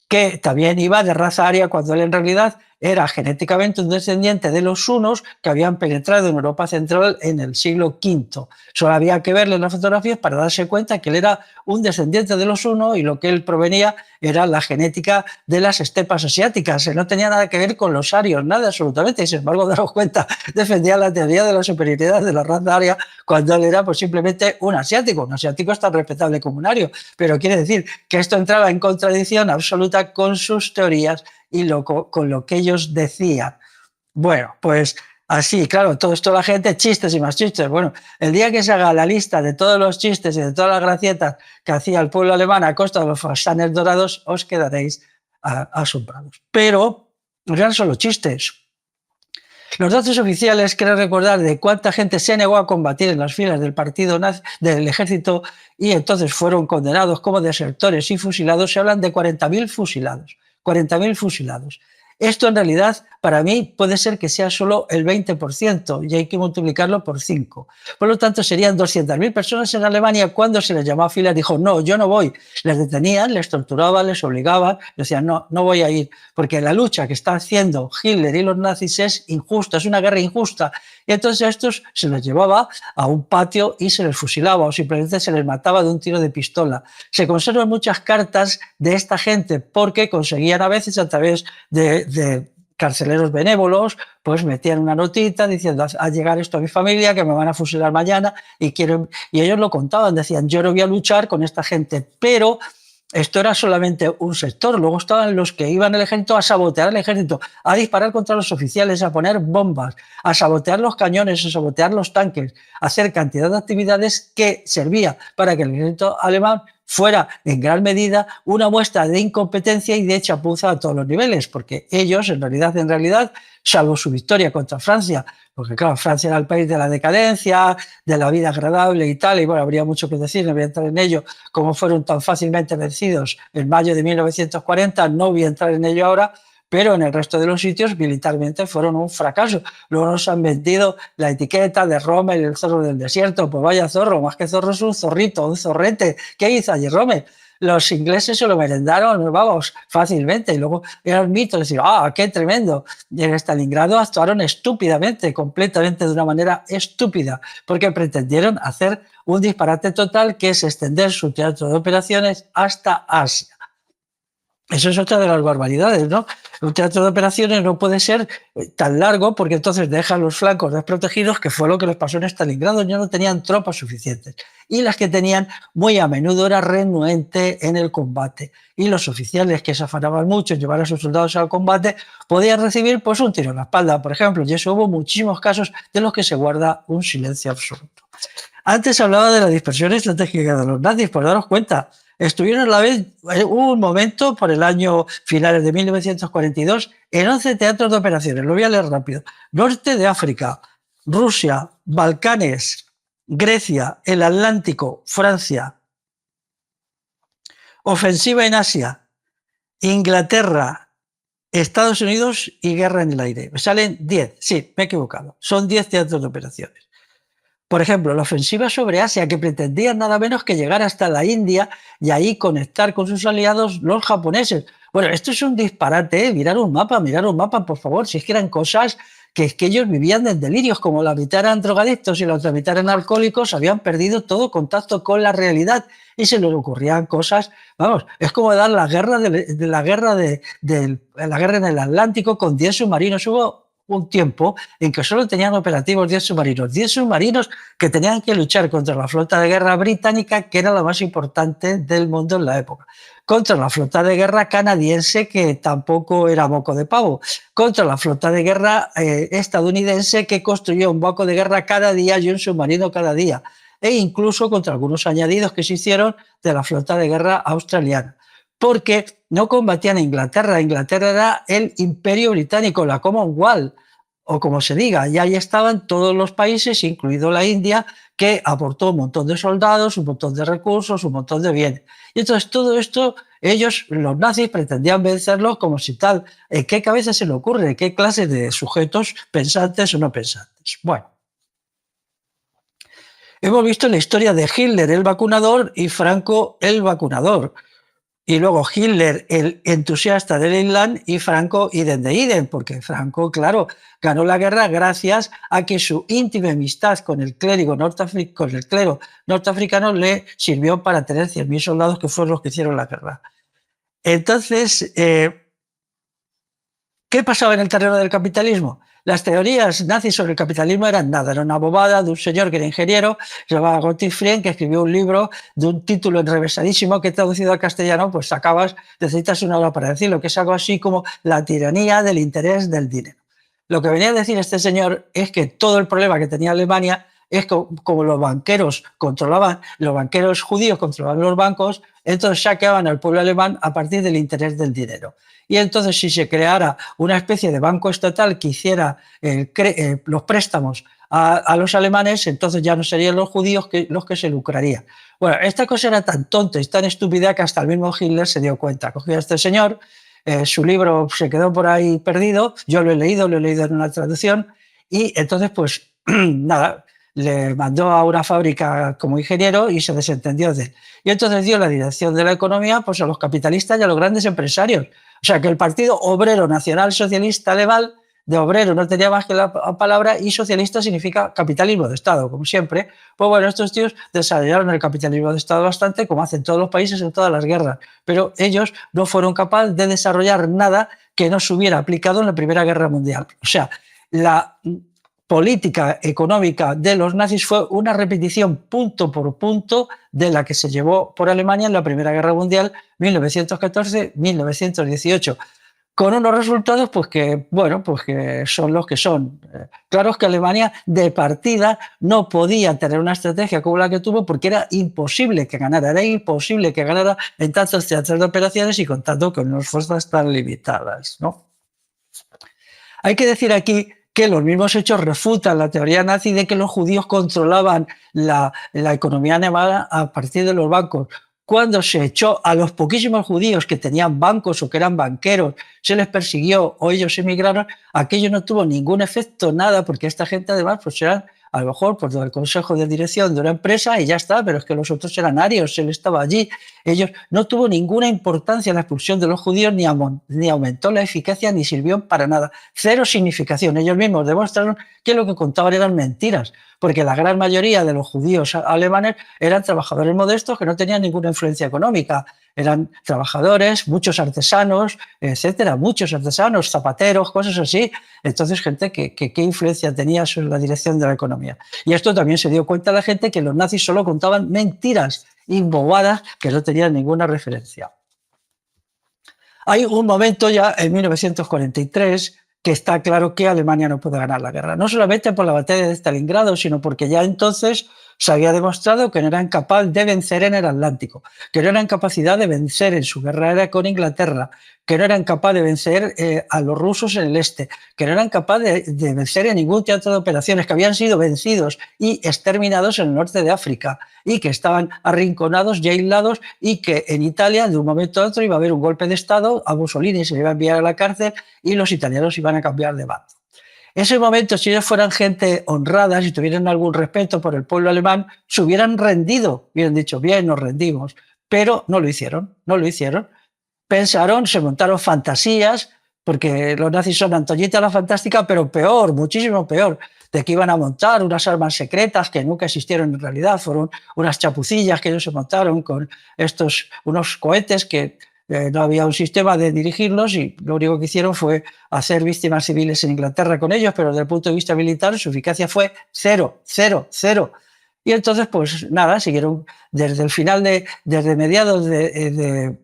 que también iba de raza aria cuando él en realidad era genéticamente un descendiente de los hunos que habían penetrado en Europa Central en el siglo V. Solo había que verle las fotografías para darse cuenta que él era un descendiente de los hunos y lo que él provenía era la genética de las estepas asiáticas. No tenía nada que ver con los arios, nada absolutamente. Y sin embargo, daros cuenta, defendía la teoría de la superioridad de la raza aria cuando él era pues, simplemente un asiático. Un asiático es tan respetable como un ario, pero quiere decir que esto entraba en contradicción absoluta con sus teorías y con lo que ellos decían. Bueno, pues así, claro, todo esto la gente, chistes y más chistes. Bueno, el día que se haga la lista de todos los chistes y de todas las gracietas que hacía el pueblo alemán a costa de los fasanes dorados, os quedaréis asombrados. Pero no eran solo chistes. Los datos oficiales quieren recordar de cuánta gente se negó a combatir en las filas del partido nazi, del ejército, y entonces fueron condenados como desertores y fusilados. Se hablan de 40.000 fusilados. 40.000 fusilados. Esto en realidad para mí puede ser que sea solo el 20% y hay que multiplicarlo por 5. Por lo tanto serían 200.000 personas en Alemania. Cuando se les llamó a filas dijo no, yo no voy. Les detenían, les torturaban, les obligaban, decían no, no voy a ir porque la lucha que está haciendo Hitler y los nazis es injusta, es una guerra injusta. Y entonces a estos se les llevaba a un patio y se les fusilaba o simplemente se les mataba de un tiro de pistola. Se conservan muchas cartas de esta gente porque conseguían a veces a través de carceleros benévolos, pues metían una notita diciendo a llegar esto a mi familia, que me van a fusilar mañana y ellos lo contaban, decían yo no voy a luchar con esta gente, pero esto era solamente un sector. Luego estaban los que iban al ejército a sabotear el ejército, a disparar contra los oficiales, a poner bombas, a sabotear los cañones, a sabotear los tanques, a hacer cantidad de actividades que servía para que el ejército alemán fuera en gran medida una muestra de incompetencia y de chapuza a todos los niveles, porque ellos en realidad, salvo su victoria contra Francia, porque claro, Francia era el país de la decadencia, de la vida agradable y tal, y bueno, habría mucho que decir, no voy a entrar en ello, cómo fueron tan fácilmente vencidos en mayo de 1940, no voy a entrar en ello ahora, pero en el resto de los sitios militarmente fueron un fracaso. Luego nos han vendido la etiqueta de Rommel, el zorro del desierto. Pues vaya zorro, más que zorro es un zorrito, un zorrete. ¿Qué hizo allí Rommel? Los ingleses se lo merendaron, vamos, fácilmente. Y luego era el mito de decir, qué tremendo. Y en Stalingrado actuaron estúpidamente, completamente de una manera estúpida, porque pretendieron hacer un disparate total, que es extender su teatro de operaciones hasta Asia. Eso es otra de las barbaridades, ¿no? Un teatro de operaciones no puede ser tan largo, porque entonces deja los flancos desprotegidos, que fue lo que les pasó en Stalingrado. Ya no tenían tropas suficientes. Y las que tenían, muy a menudo era renuente en el combate. Y los oficiales que se afanaban mucho en llevar a sus soldados al combate podían recibir pues un tiro en la espalda, por ejemplo. Y eso hubo muchísimos casos de los que se guarda un silencio absoluto. Antes hablaba de la dispersión estratégica de los nazis, pues daros cuenta. Estuvieron a la vez, hubo un momento por el año finales de 1942 en 11 teatros de operaciones. Lo voy a leer rápido. Norte de África, Rusia, Balcanes, Grecia, el Atlántico, Francia. Ofensiva en Asia, Inglaterra, Estados Unidos y guerra en el aire. Me salen 10, sí, me he equivocado. Son 10 teatros de operaciones. Por ejemplo, la ofensiva sobre Asia, que pretendía nada menos que llegar hasta la India y ahí conectar con sus aliados los japoneses. Bueno, esto es un disparate, ¿eh? Mirar un mapa, por favor, si es que eran cosas que es que ellos vivían en delirios, como la mitad eran drogadictos y la otra mitad eran alcohólicos, habían perdido todo contacto con la realidad y se les ocurrían cosas, vamos, es como dar la guerra la guerra en el Atlántico con 10 submarinos. Hubo un tiempo en que solo tenían operativos 10 submarinos que tenían que luchar contra la flota de guerra británica, que era la más importante del mundo en la época, contra la flota de guerra canadiense, que tampoco era moco de pavo, contra la flota de guerra estadounidense, que construyó un barco de guerra cada día y un submarino cada día, e incluso contra algunos añadidos que se hicieron de la flota de guerra australiana. Porque no combatían a Inglaterra. Inglaterra era el Imperio Británico, la Commonwealth, o como se diga, y ahí estaban todos los países, incluido la India, que aportó un montón de soldados, un montón de recursos, un montón de bienes. Y entonces todo esto, ellos, los nazis, pretendían vencerlo como si tal. ¿En qué cabeza se le ocurre? ¿Qué clase de sujetos pensantes o no pensantes? Bueno. Hemos visto la historia de Hitler, el vacunador, y Franco, el vacunador. Y luego Hitler, el entusiasta del Islam, y Franco, idem de idem, porque Franco, claro, ganó la guerra gracias a que su íntima amistad con el clero norteafricano le sirvió para tener 100.000 soldados, que fueron los que hicieron la guerra. Entonces, ¿qué pasaba en el terreno del capitalismo? Las teorías nazis sobre el capitalismo eran nada, era una bobada de un señor que era ingeniero, se llamaba Gottlieb Frien, que escribió un libro de un título enrevesadísimo que traducido al castellano, pues necesitas una hora para decirlo, que es algo así como la tiranía del interés del dinero. Lo que venía a decir este señor es que todo el problema que tenía Alemania es que como los banqueros judíos controlaban los bancos, entonces saqueaban al pueblo alemán a partir del interés del dinero. Y entonces, si se creara una especie de banco estatal que hiciera los préstamos a los alemanes, entonces ya no serían los judíos los que se lucrarían. Bueno, esta cosa era tan tonta y tan estúpida que hasta el mismo Hitler se dio cuenta. Cogió a este señor, su libro se quedó por ahí perdido, yo lo he leído en una traducción, y entonces, pues nada, le mandó a una fábrica como ingeniero y se desentendió de él. Y entonces dio la dirección de la economía pues a los capitalistas y a los grandes empresarios. O sea, que el Partido Obrero Nacional Socialista Alemán, de obrero no tenía más que la palabra, y socialista significa capitalismo de Estado, como siempre. Pues bueno, estos tíos desarrollaron el capitalismo de Estado bastante, como hacen todos los países en todas las guerras, pero ellos no fueron capaces de desarrollar nada que no se hubiera aplicado en la Primera Guerra Mundial. O sea, la política económica de los nazis fue una repetición punto por punto de la que se llevó por Alemania en la Primera Guerra Mundial 1914-1918, con unos resultados pues que son los que son. Claro es que Alemania de partida no podía tener una estrategia como la que tuvo, porque era imposible que ganara en tantos teatros de operaciones y contando con unas fuerzas tan limitadas, ¿no? Hay que decir aquí que los mismos hechos refutan la teoría nazi de que los judíos controlaban la economía alemana a partir de los bancos. cuando se echó a los poquísimos judíos que tenían bancos o que eran banqueros, se les persiguió o ellos emigraron, aquello no tuvo ningún efecto, nada, porque esta gente además pues eran a lo mejor pues del consejo de dirección de una empresa y ya está, pero es que los otros eran arios, él estaba allí. Ellos no tuvo ninguna importancia la expulsión de los judíos, ni aumentó la eficacia, ni sirvió para nada. Cero significación. Ellos mismos demostraron que lo que contaban eran mentiras, porque la gran mayoría de los judíos alemanes eran trabajadores modestos que no tenían ninguna influencia económica. Eran trabajadores, muchos artesanos, etcétera, muchos artesanos, zapateros, cosas así. Entonces, gente que qué influencia tenía sobre la dirección de la economía. Y esto también se dio cuenta la gente que los nazis solo contaban mentiras y bobadas que no tenían ninguna referencia. Hay un momento ya en 1943 que está claro que Alemania no puede ganar la guerra, no solamente por la batalla de Stalingrado, sino porque ya entonces se había demostrado que no eran capaces de vencer en el Atlántico, que no eran capaces de vencer en su guerra con Inglaterra, que no eran capaces de vencer a los rusos en el este, que no eran capaces de vencer en ningún teatro de operaciones, que habían sido vencidos y exterminados en el norte de África y que estaban arrinconados y aislados y que en Italia de un momento a otro iba a haber un golpe de Estado, a Mussolini se le iba a enviar a la cárcel y los italianos iban a cambiar de bando. En ese momento, si ellos fueran gente honrada, si tuvieran algún respeto por el pueblo alemán, se hubieran rendido, hubieran dicho, bien, nos rendimos, pero no lo hicieron, no lo hicieron. Pensaron, se montaron fantasías, porque los nazis son Antoñita la Fantástica, pero peor, muchísimo peor, de que iban a montar unas armas secretas que nunca existieron en realidad, fueron unas chapucillas que ellos se montaron con unos cohetes que no había un sistema de dirigirlos y lo único que hicieron fue hacer víctimas civiles en Inglaterra con ellos, pero desde el punto de vista militar su eficacia fue cero, cero, cero. Y entonces, pues nada, siguieron desde mediados de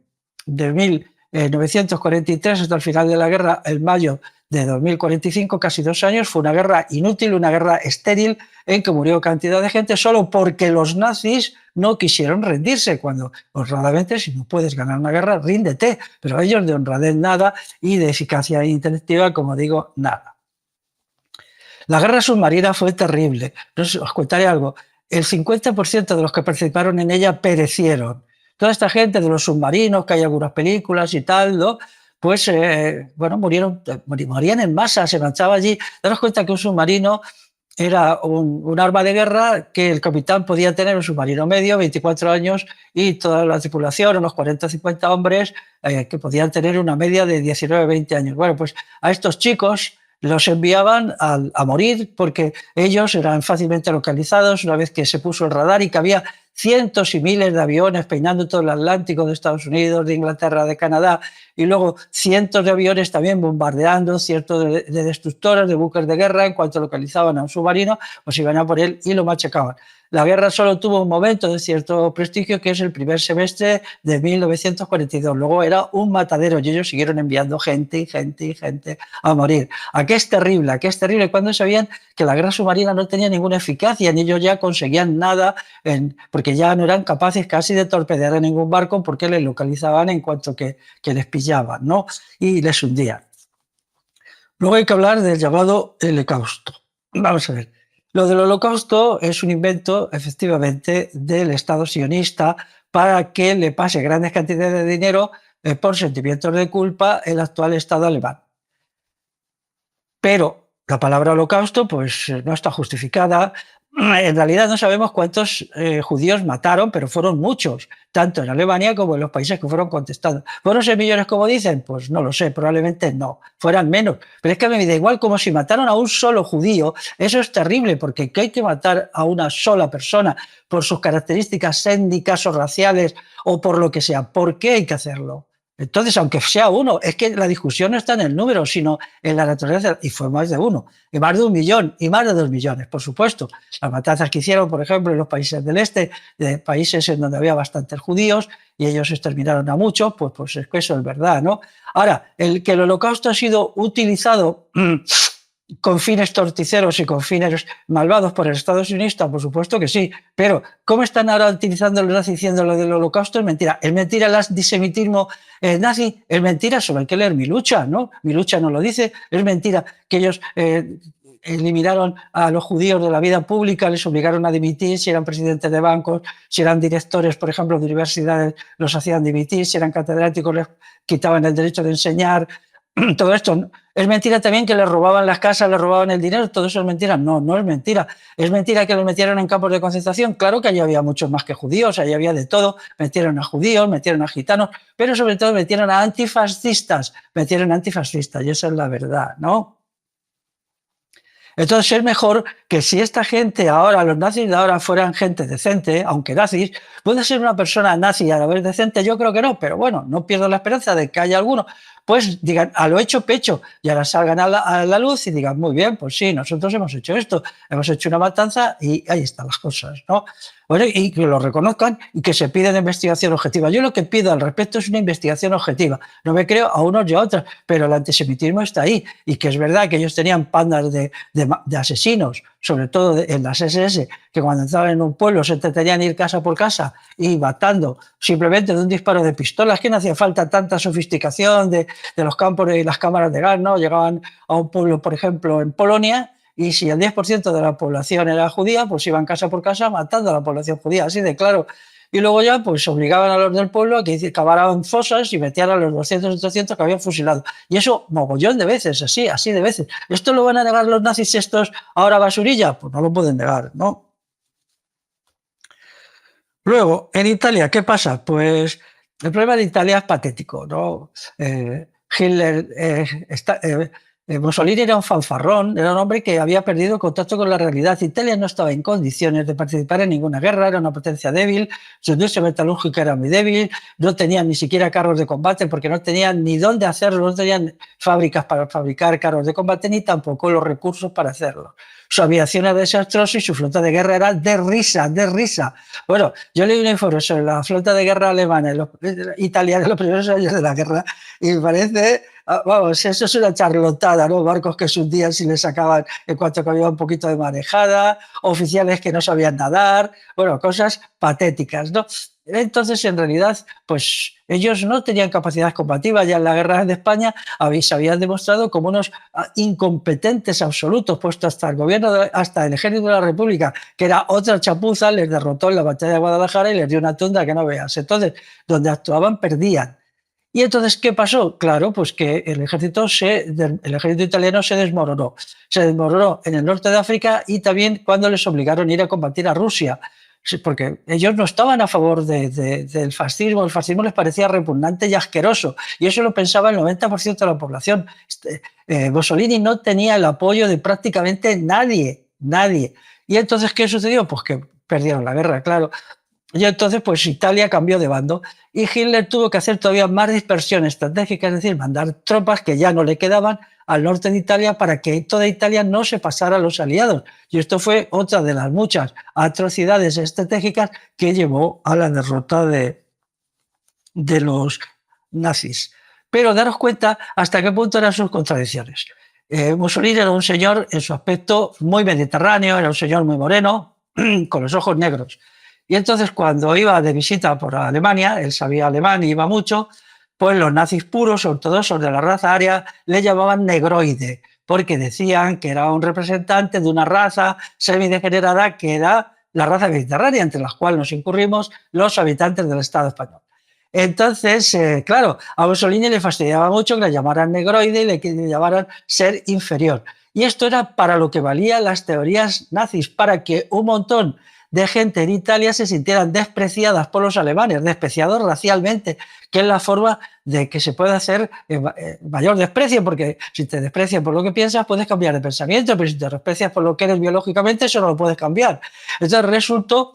1943 hasta el final de la guerra, en mayo de 2045, casi 2 años, fue una guerra inútil, una guerra estéril, en que murió cantidad de gente solo porque los nazis no quisieron rendirse, cuando honradamente, si no puedes ganar una guerra, ríndete, pero ellos de honradez nada y de eficacia intelectiva, como digo, nada. La guerra submarina fue terrible. Os contaré algo. El 50% de los que participaron en ella perecieron. Toda esta gente de los submarinos, que hay algunas películas y tal, ¿no? Pues, bueno, morían en masa, se marchaba allí. Daros cuenta que un submarino era un arma de guerra que el capitán podía tener, un submarino medio, 24 años, y toda la tripulación, unos 40 o 50 hombres, que podían tener una media de 19 o 20 años. Bueno, pues a estos chicos los enviaban a morir porque ellos eran fácilmente localizados una vez que se puso el radar y que había cientos y miles de aviones peinando todo el Atlántico de Estados Unidos, de Inglaterra, de Canadá, y luego cientos de aviones también bombardeando cientos de destructores, de buques de guerra. En cuanto localizaban a un submarino, pues iban a por él y lo machacaban. La guerra solo tuvo un momento de cierto prestigio, que es el primer semestre de 1942. Luego era un matadero y ellos siguieron enviando gente y gente y gente a morir. ¿A qué es terrible? ¿A qué es terrible? Cuando sabían que la guerra submarina no tenía ninguna eficacia, ni ellos ya conseguían nada, porque ya no eran capaces casi de torpedear a ningún barco porque les localizaban en cuanto que les pillaban, ¿no? Y les hundían. Luego hay que hablar del llamado Holocausto. Vamos a ver. Lo del Holocausto es un invento, efectivamente, del Estado sionista para que le pase grandes cantidades de dinero por sentimientos de culpa el actual Estado alemán. Pero la palabra holocausto pues, no está justificada. En realidad no sabemos cuántos judíos mataron, pero fueron muchos, tanto en Alemania como en los países que fueron contestados. ¿Fueron 6 millones como dicen? Pues no lo sé, probablemente no, fueran menos. Pero es que me da igual, como si mataron a un solo judío. Eso es terrible, porque ¿qué hay que matar a una sola persona por sus características étnicas o raciales o por lo que sea? ¿Por qué hay que hacerlo? Entonces, aunque sea uno, es que la discusión no está en el número, sino en la naturaleza, y fue más de uno, y más de 1 millón, y más de 2 millones, por supuesto. Las matanzas que hicieron, por ejemplo, en los países del este, de países en donde había bastantes judíos, y ellos exterminaron a muchos, pues es que eso es verdad, ¿no? Ahora, que el holocausto ha sido utilizado con fines torticeros y con fines malvados por el Estado sionista, por supuesto que sí, pero ¿cómo están ahora utilizando los nazis diciendo lo del holocausto? Es mentira. Es mentira el antisemitismo nazi, es mentira, solo hay que leer Mi lucha, ¿no? Mi lucha no lo dice, es mentira que ellos eliminaron a los judíos de la vida pública, les obligaron a dimitir, si eran presidentes de bancos, si eran directores, por ejemplo, de universidades, los hacían dimitir, si eran catedráticos, les quitaban el derecho de enseñar. Todo esto es mentira también que les robaban las casas, les robaban el dinero, todo eso es mentira. No, no es mentira. Es mentira que los metieron en campos de concentración. Claro que allí había muchos más que judíos, allí había de todo. Metieron a judíos, metieron a gitanos, pero sobre todo metieron a antifascistas, y esa es la verdad, ¿no? Entonces es mejor que si esta gente ahora, los nazis de ahora fueran gente decente, aunque nazis, ¿puede ser una persona nazi y a la vez decente? Yo creo que no, pero bueno, no pierdo la esperanza de que haya alguno. Pues digan, a lo hecho pecho, y ahora salgan a la luz y digan, muy bien, pues sí, nosotros hemos hecho esto, hemos hecho una matanza y ahí están las cosas, ¿no? Bueno, y que lo reconozcan y que se pida una investigación objetiva. Yo lo que pido al respecto es una investigación objetiva. No me creo a unos y a otros, pero el antisemitismo está ahí. Y que es verdad que ellos tenían pandas de asesinos, sobre todo en las SS, que cuando entraban en un pueblo se entretenían ir casa por casa y matando simplemente de un disparo de pistolas, que no hacía falta tanta sofisticación de los campos y las cámaras de gas, ¿no? Llegaban a un pueblo, por ejemplo, en Polonia, y si el 10% de la población era judía, pues iban casa por casa matando a la población judía, así de claro. Y luego ya pues obligaban a los del pueblo a que cavaran fosas y metían a los 200 o 300 que habían fusilado. Y eso mogollón de veces, así de veces. ¿Esto lo van a negar los nazis estos ahora basurilla? Pues no lo pueden negar, ¿no? Luego, en Italia, ¿qué pasa? Pues el problema de Italia es patético, ¿no? Hitler, Mussolini era un fanfarrón, era un hombre que había perdido contacto con la realidad. Italia no estaba en condiciones de participar en ninguna guerra, era una potencia débil, su industria metalúrgica era muy débil, no tenían ni siquiera carros de combate porque no tenían ni dónde hacerlo, no tenían fábricas para fabricar carros de combate ni tampoco los recursos para hacerlo. Su aviación era desastrosa y su flota de guerra era de risa, de risa. Bueno, yo leí un informe sobre la flota de guerra alemana y italiana en los primeros años de la guerra y me parece, vamos, eso es una charlotada, ¿no? Barcos que se hundían si les sacaban en cuanto que había un poquito de manejada, oficiales que no sabían nadar, bueno, cosas patéticas, ¿no? Entonces, en realidad, pues ellos no tenían capacidad combativa. Ya en la guerra de España se habían demostrado como unos incompetentes absolutos, puesto hasta el gobierno, hasta el ejército de la República, que era otra chapuza, les derrotó en la batalla de Guadalajara y les dio una tunda que no veas. Entonces, donde actuaban, perdían. Y entonces, ¿qué pasó? Claro, pues que el ejército italiano se desmoronó. Se desmoronó en el norte de África y también cuando les obligaron a ir a combatir a Rusia. Sí, porque ellos no estaban a favor del fascismo, el fascismo les parecía repugnante y asqueroso, y eso lo pensaba el 90% de la población. Mussolini no tenía el apoyo de prácticamente nadie, nadie. Y entonces, ¿qué sucedió? Pues que perdieron la guerra, claro. Y entonces, pues Italia cambió de bando y Hitler tuvo que hacer todavía más dispersión estratégica, es decir, mandar tropas que ya no le quedaban al norte de Italia para que toda Italia no se pasara a los aliados. Y esto fue otra de las muchas atrocidades estratégicas que llevó a la derrota de los nazis. Pero daros cuenta hasta qué punto eran sus contradicciones. Mussolini era un señor en su aspecto muy mediterráneo, era un señor muy moreno, con los ojos negros. Y entonces cuando iba de visita por Alemania, él sabía alemán y iba mucho, pues los nazis puros, ortodoxos de la raza aria, le llamaban negroide, porque decían que era un representante de una raza semidegenerada que era la raza mediterránea, entre las cuales nos incurrimos los habitantes del Estado español. Entonces, claro, a Mussolini le fastidiaba mucho que le llamaran negroide y le llamaran ser inferior. Y esto era para lo que valían las teorías nazis, para que un montón de gente en Italia se sintieran despreciadas por los alemanes, despreciados racialmente, que es la forma de que se puede hacer mayor desprecio, porque si te desprecian por lo que piensas, puedes cambiar de pensamiento, pero si te desprecias por lo que eres biológicamente, eso no lo puedes cambiar. Entonces resultó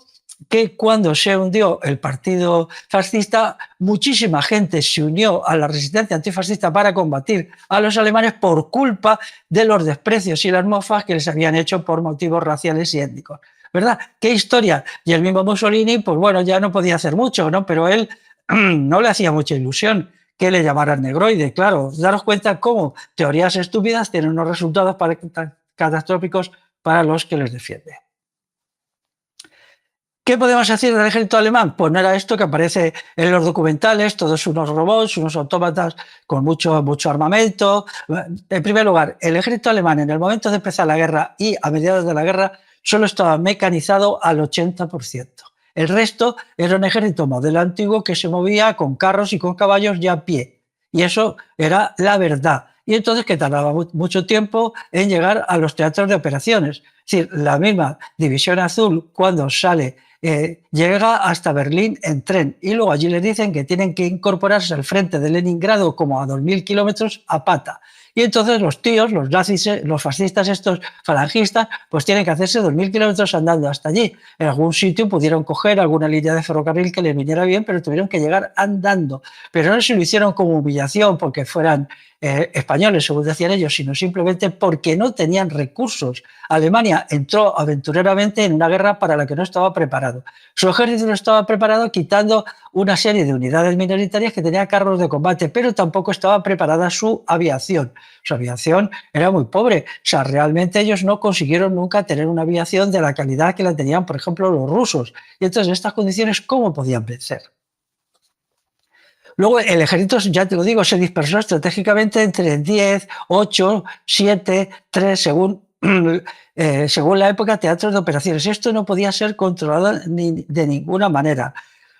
que cuando se hundió el partido fascista, muchísima gente se unió a la resistencia antifascista para combatir a los alemanes por culpa de los desprecios y las mofas que les habían hecho por motivos raciales y étnicos. ¿Verdad? ¿Qué historia? Y el mismo Mussolini, pues bueno, ya no podía hacer mucho, ¿no? Pero él no le hacía mucha ilusión que le llamaran negroide. Claro, daros cuenta cómo teorías estúpidas tienen unos resultados catastróficos para los que les defienden. ¿Qué podemos decir del ejército alemán? Pues no era esto que aparece en los documentales, todos unos robots, unos autómatas con mucho armamento. En primer lugar, el ejército alemán en el momento de empezar la guerra y a mediados de la guerra solo estaba mecanizado al 80%. El resto era un ejército modelo antiguo que se movía con carros y con caballos ya a pie. Y eso era la verdad. Y entonces que tardaba mucho tiempo en llegar a los teatros de operaciones. Es decir, la misma División Azul, cuando sale, llega hasta Berlín en tren y luego allí les dicen que tienen que incorporarse al frente de Leningrado como a 2000 kilómetros a pata. Y entonces los tíos, los nazis, los fascistas, estos falangistas, pues tienen que hacerse 2000 kilómetros andando hasta allí. En algún sitio pudieron coger alguna línea de ferrocarril que les viniera bien, pero tuvieron que llegar andando. Pero no se lo hicieron como humillación porque fueran españoles, según decían ellos, sino simplemente porque no tenían recursos. Alemania entró aventureramente en una guerra para la que no estaba preparado. Su ejército no estaba preparado, quitando una serie de unidades minoritarias que tenían carros de combate, pero tampoco estaba preparada su aviación. Su aviación era muy pobre. O sea, realmente ellos no consiguieron nunca tener una aviación de la calidad que la tenían, por ejemplo, los rusos. Y entonces, en estas condiciones, ¿cómo podían vencer? Luego el ejército, ya te lo digo, se dispersó estratégicamente entre 10, 8, 7, 3, según la época, teatros de operaciones. Esto no podía ser controlado de ninguna manera.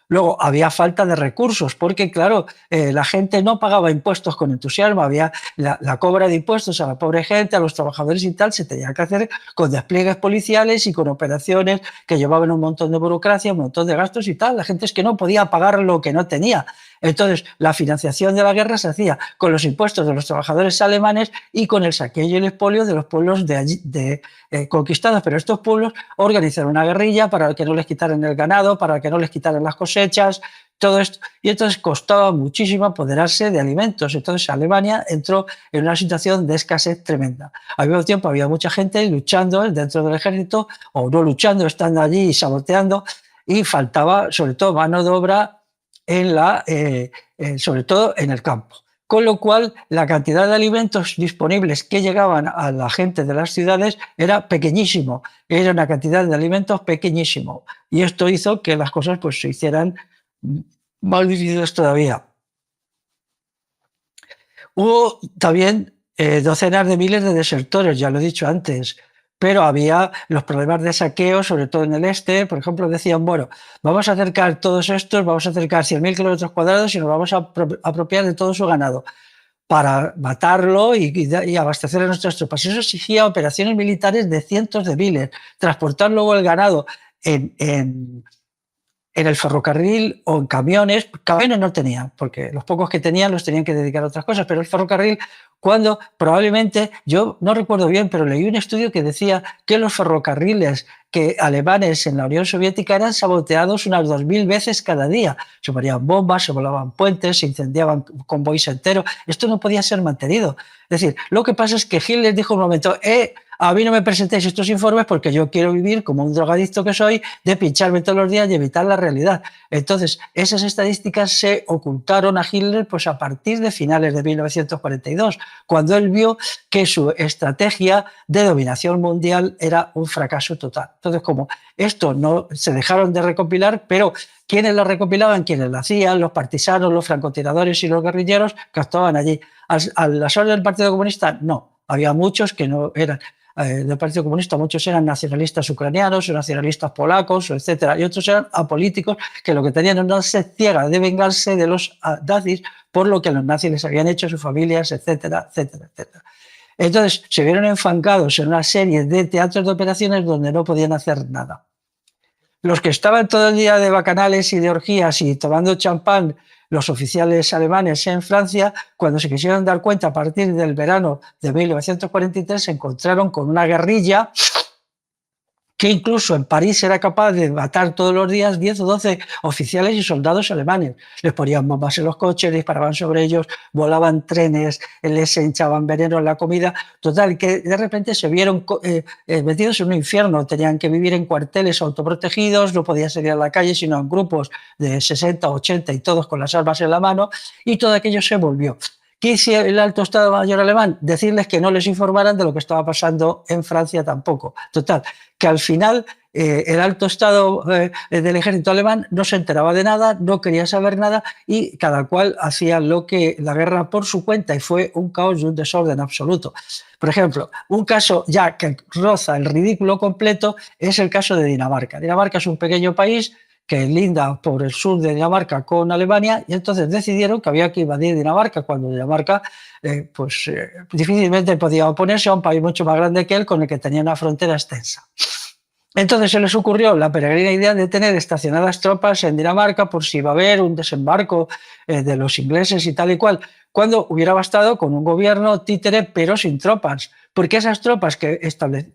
Luego había falta de recursos, porque claro, la gente no pagaba impuestos con entusiasmo, había la cobra de impuestos a la pobre gente, a los trabajadores y tal, se tenía que hacer con despliegues policiales y con operaciones que llevaban un montón de burocracia, un montón de gastos y tal. La gente es que no podía pagar lo que no tenía. Entonces, la financiación de la guerra se hacía con los impuestos de los trabajadores alemanes y con el saqueo y el expolio de los pueblos conquistados. Pero estos pueblos organizaron una guerrilla para que no les quitaran el ganado, para que no les quitaran las cosechas, todo esto. Y entonces costaba muchísimo apoderarse de alimentos. Entonces Alemania entró en una situación de escasez tremenda. Al mismo tiempo había mucha gente luchando dentro del ejército o no luchando, estando allí y saboteando, y faltaba sobre todo mano de obra sobre todo en el campo. Con lo cual, la cantidad de alimentos disponibles que llegaban a la gente de las ciudades era pequeñísimo, era una cantidad de alimentos pequeñísimo. Y esto hizo que las cosas pues, se hicieran más difíciles todavía. Hubo también docenas de miles de desertores, ya lo he dicho antes, pero había los problemas de saqueo, sobre todo en el este. Por ejemplo, decían, bueno, vamos a acercar todos estos, vamos a acercar 100.000 kilómetros cuadrados y nos vamos a apropiar de todo su ganado para matarlo y abastecer a nuestras tropas. Eso exigía operaciones militares de cientos de miles, transportar luego el ganado en el ferrocarril o en camiones. Camiones no tenían, porque los pocos que tenían los tenían que dedicar a otras cosas, pero el ferrocarril, cuando probablemente, yo no recuerdo bien, pero leí un estudio que decía que los ferrocarriles alemanes en la Unión Soviética eran saboteados unas 2000 veces cada día. Se ponían bombas, se volaban puentes, se incendiaban convoys enteros. Esto no podía ser mantenido. Es decir, lo que pasa es que Hitler dijo un momento, a mí no me presentéis estos informes porque yo quiero vivir como un drogadicto que soy, de pincharme todos los días y evitar la realidad. Entonces, esas estadísticas se ocultaron a Hitler pues, a partir de finales de 1942, cuando él vio que su estrategia de dominación mundial era un fracaso total. Entonces, como esto no se dejaron de recopilar, pero ¿quiénes la recopilaban? ¿Quiénes la hacían? Los partisanos, los francotiradores y los guerrilleros que actuaban allí. ¿A las órdenes del Partido Comunista? No. Había muchos que no eran del Partido Comunista, muchos eran nacionalistas ucranianos o nacionalistas polacos, etcétera, y otros eran apolíticos que lo que tenían era una sed ciega de vengarse de los nazis por lo que los nazis les habían hecho a sus familias, etcétera, etcétera, etcétera. Entonces se vieron enfangados en una serie de teatros de operaciones donde no podían hacer nada. Los que estaban todo el día de bacanales y de orgías y tomando champán, los oficiales alemanes en Francia, cuando se quisieron dar cuenta a partir del verano de 1943, se encontraron con una guerrilla que incluso en París era capaz de matar todos los días 10 o 12 oficiales y soldados alemanes. Les ponían bombas en los coches, disparaban sobre ellos, volaban trenes, les echaban veneno en la comida. Total, que de repente se vieron metidos en un infierno. Tenían que vivir en cuarteles autoprotegidos, no podían salir a la calle sino en grupos de 60 o 80 y todos con las armas en la mano, y todo aquello se volvió. ¿Qué hizo el alto Estado Mayor alemán? Decirles que no les informaran de lo que estaba pasando en Francia tampoco. Total, que al final el alto estado del ejército alemán no se enteraba de nada, no quería saber nada y cada cual hacía la guerra por su cuenta y fue un caos y un desorden absoluto. Por ejemplo, un caso ya que roza el ridículo completo es el caso de Dinamarca. Dinamarca es un pequeño país que linda por el sur de Dinamarca con Alemania y entonces decidieron que había que invadir Dinamarca cuando Dinamarca difícilmente podía oponerse a un país mucho más grande que él con el que tenía una frontera extensa. Entonces se les ocurrió la peregrina idea de tener estacionadas tropas en Dinamarca por si iba a haber un desembarco de los ingleses y tal y cual, cuando hubiera bastado con un gobierno títere pero sin tropas, porque esas tropas que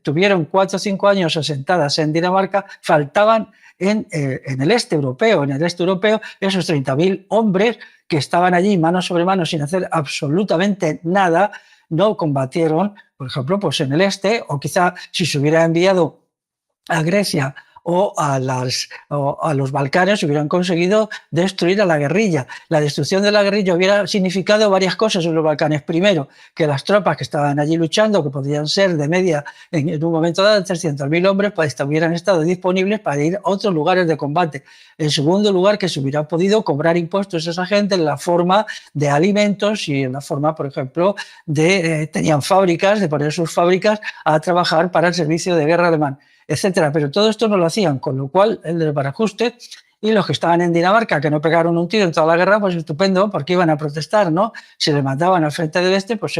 tuvieron 4 o 5 años asentadas en Dinamarca faltaban en el este europeo. En el este europeo, esos 30.000 hombres que estaban allí mano sobre mano sin hacer absolutamente nada, no combatieron, por ejemplo, pues en el este, o quizá si se hubiera enviado a Grecia o a los Balcanes hubieran conseguido destruir a la guerrilla. La destrucción de la guerrilla hubiera significado varias cosas en los Balcanes. Primero, que las tropas que estaban allí luchando, que podrían ser de media en un momento dado 300.000 hombres, pues hubieran estado disponibles para ir a otros lugares de combate. En segundo lugar, que se hubiera podido cobrar impuestos a esa gente en la forma de alimentos y en la forma, por ejemplo, tenían fábricas, de poner sus fábricas a trabajar para el servicio de guerra alemán, etcétera. Pero todo esto no lo hacían, con lo cual el desbarajuste, y los que estaban en Dinamarca, que no pegaron un tiro en toda la guerra, pues estupendo, porque iban a protestar, ¿no? Si les mataban al frente del este, pues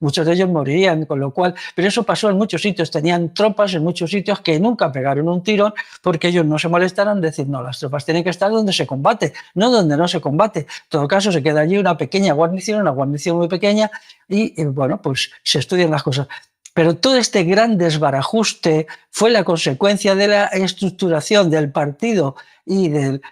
muchos de ellos morirían, con lo cual, pero eso pasó en muchos sitios, tenían tropas en muchos sitios que nunca pegaron un tiro, porque ellos no se molestaron de decir, no, las tropas tienen que estar donde se combate, no donde no se combate. En todo caso, se queda allí una pequeña guarnición, una guarnición muy pequeña, y bueno, pues se estudian las cosas. Pero todo este gran desbarajuste fue la consecuencia de la estructuración del partido y del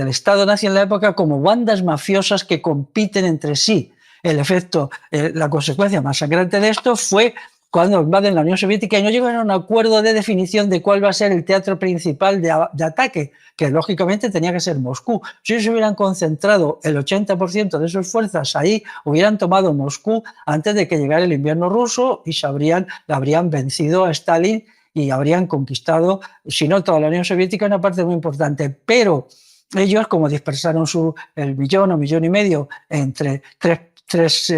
Estado nazi en la época como bandas mafiosas que compiten entre sí. La consecuencia más sangrante de esto fue cuando invaden la Unión Soviética y no llegan a un acuerdo de definición de cuál va a ser el teatro principal de ataque, que lógicamente tenía que ser Moscú. Si ellos hubieran concentrado el 80% de sus fuerzas ahí, hubieran tomado Moscú antes de que llegara el invierno ruso y habrían vencido a Stalin y habrían conquistado, si no toda la Unión Soviética, una parte muy importante. Pero ellos, como dispersaron el millón o millón y medio entre tres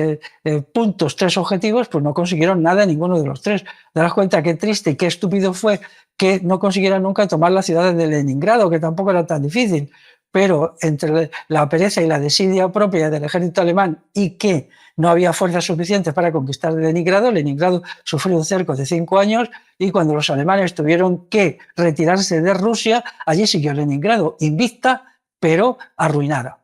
puntos, tres objetivos, pues no consiguieron nada, ninguno de los tres. Te das cuenta qué triste y qué estúpido fue que no consiguieran nunca tomar la ciudad de Leningrado, que tampoco era tan difícil, pero entre la pereza y la desidia propia del ejército alemán y que no había fuerzas suficientes para conquistar Leningrado sufrió un cerco de 5 años y cuando los alemanes tuvieron que retirarse de Rusia, allí siguió Leningrado, invicta, pero arruinada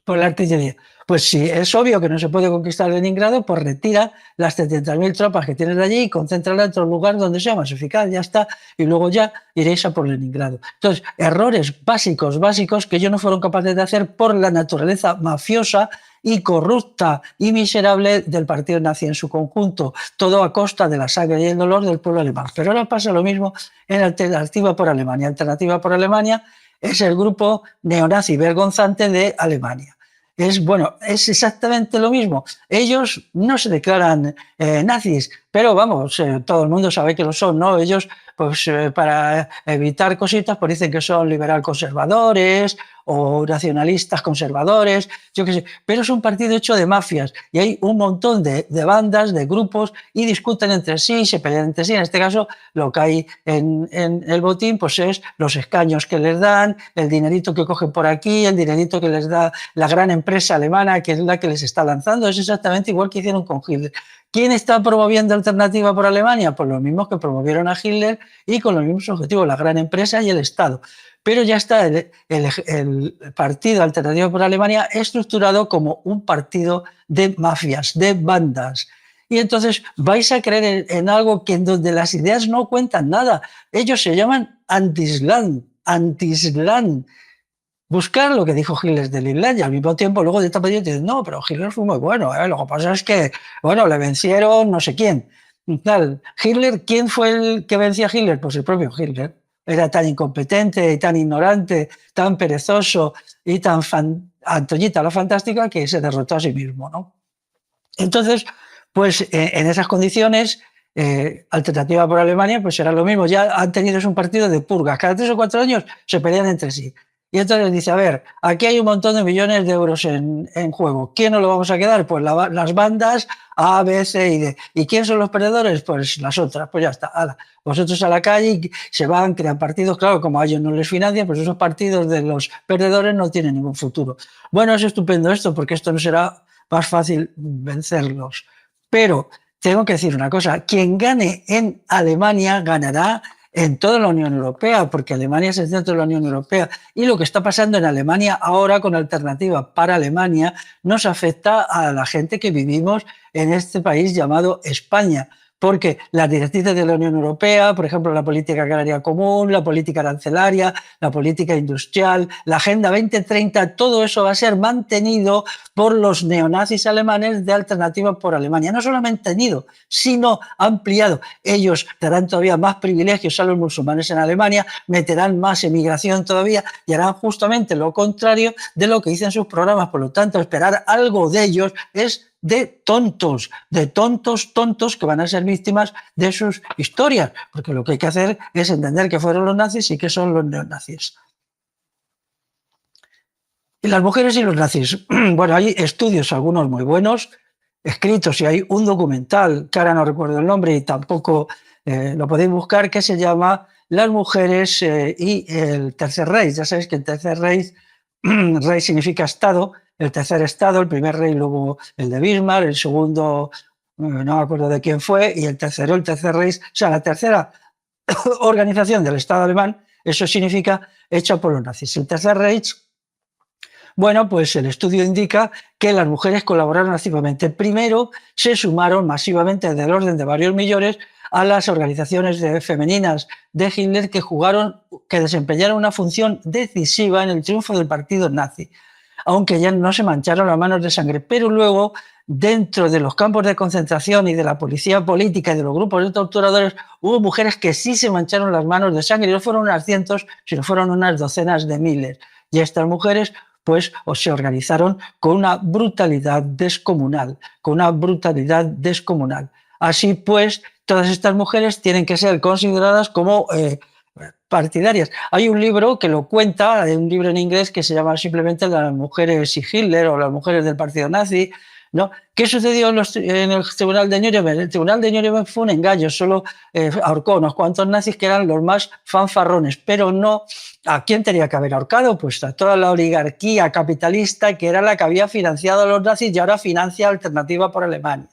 por la artillería. Pues sí, es obvio que no se puede conquistar Leningrado, pues retira las 700.000 tropas que tienes de allí y concéntrala en otro lugar donde sea más eficaz, ya está, y luego ya iréis a por Leningrado. Entonces, errores básicos que ellos no fueron capaces de hacer por la naturaleza mafiosa y corrupta y miserable del partido nazi en su conjunto, todo a costa de la sangre y el dolor del pueblo alemán. Pero ahora pasa lo mismo en Alternativa por Alemania. Alternativa por Alemania es el grupo neonazi vergonzante de Alemania. Es exactamente lo mismo. Ellos no se declaran nazis, pero vamos, todo el mundo sabe que lo son, ¿no? Ellos, pues para evitar cositas, pues dicen que son liberal conservadores o nacionalistas conservadores, yo qué sé, pero es un partido hecho de mafias y hay un montón de bandas, de grupos y discuten entre sí, se pelean entre sí. En este caso, lo que hay en el botín pues es los escaños que les dan, el dinerito que cogen por aquí, el dinerito que les da la gran empresa alemana que es la que les está lanzando. Es exactamente igual que hicieron con Hitler. ¿Quién está promoviendo Alternativa por Alemania? Pues los mismos que promovieron a Hitler y con los mismos objetivos, la gran empresa y el Estado. Pero ya está el partido Alternativa por Alemania estructurado como un partido de mafias, de bandas. Y entonces vais a creer en algo que en donde las ideas no cuentan nada. Ellos se llaman anti-Islam. Buscar lo que dijo Hitler del Islam y al mismo tiempo luego de esta partida dicen, no, pero Hitler fue muy bueno, lo que pasa es que, bueno, le vencieron no sé quién. Tal. Hitler, ¿quién fue el que vencía a Hitler? Pues el propio Hitler. Era tan incompetente, tan ignorante, tan perezoso y tan Antoñita la fantástica que se derrotó a sí mismo, ¿no? Entonces, pues en esas condiciones Alternativa por Alemania, pues será lo mismo. Ya han tenido un partido de purgas. Cada 3 o 4 años se pelean entre sí. Y entonces dice, a ver, aquí hay un montón de millones de euros en juego. ¿Quién nos lo vamos a quedar? Pues las bandas A, B, C y D. ¿Y quién son los perdedores? Pues las otras. Pues ya está. Hala. Vosotros a la calle, se van, crean partidos. Claro, como a ellos no les financian, pues esos partidos de los perdedores no tienen ningún futuro. Bueno, es estupendo esto, porque esto no será más fácil vencerlos. Pero tengo que decir una cosa, quien gane en Alemania ganará en toda la Unión Europea, porque Alemania es el centro de la Unión Europea. Y lo que está pasando en Alemania ahora con Alternativa para Alemania nos afecta a la gente que vivimos en este país llamado España, porque las directrices de la Unión Europea, por ejemplo, la política agraria común, la política arancelaria, la política industrial, la Agenda 2030, todo eso va a ser mantenido por los neonazis alemanes de Alternativa por Alemania. No solo han mantenido, sino ampliado. Ellos darán todavía más privilegios a los musulmanes en Alemania, meterán más emigración todavía y harán justamente lo contrario de lo que dicen sus programas. Por lo tanto, esperar algo de ellos es de tontos que van a ser víctimas de sus historias, porque lo que hay que hacer es entender que fueron los nazis y que son los neonazis. Y las mujeres y los nazis. Bueno, hay estudios, algunos muy buenos, escritos, y hay un documental, que ahora no recuerdo el nombre y tampoco lo podéis buscar, que se llama Las mujeres y el Tercer Reich. Ya sabéis que el Tercer Reich, Reich significa Estado, el tercer Estado, el primer rey, luego el de Bismarck, el segundo, no me acuerdo de quién fue, y el tercero, el Tercer Reich, o sea, la tercera organización del Estado alemán, eso significa hecha por los nazis. El Tercer Reich, bueno, pues el estudio indica que las mujeres colaboraron activamente. Primero, se sumaron masivamente, del orden de varios millones, a las organizaciones femeninas de Hitler que desempeñaron una función decisiva en el triunfo del partido nazi, aunque ya no se mancharon las manos de sangre. Pero luego, dentro de los campos de concentración y de la policía política y de los grupos de torturadores, hubo mujeres que sí se mancharon las manos de sangre, y no fueron unas cientos, sino fueron unas docenas de miles. Y estas mujeres pues se organizaron con una brutalidad descomunal, Así pues, todas estas mujeres tienen que ser consideradas como partidarias. Hay un libro que lo cuenta, hay un libro en inglés que se llama simplemente Las mujeres y Hitler, o Las mujeres del partido nazi, ¿no? ¿Qué sucedió en el tribunal de Nuremberg? El tribunal de Nuremberg fue un engaño, solo ahorcó unos cuantos nazis que eran los más fanfarrones, pero no. ¿A quién tenía que haber ahorcado? Pues a toda la oligarquía capitalista, que era la que había financiado a los nazis y ahora financia Alternativa por Alemania.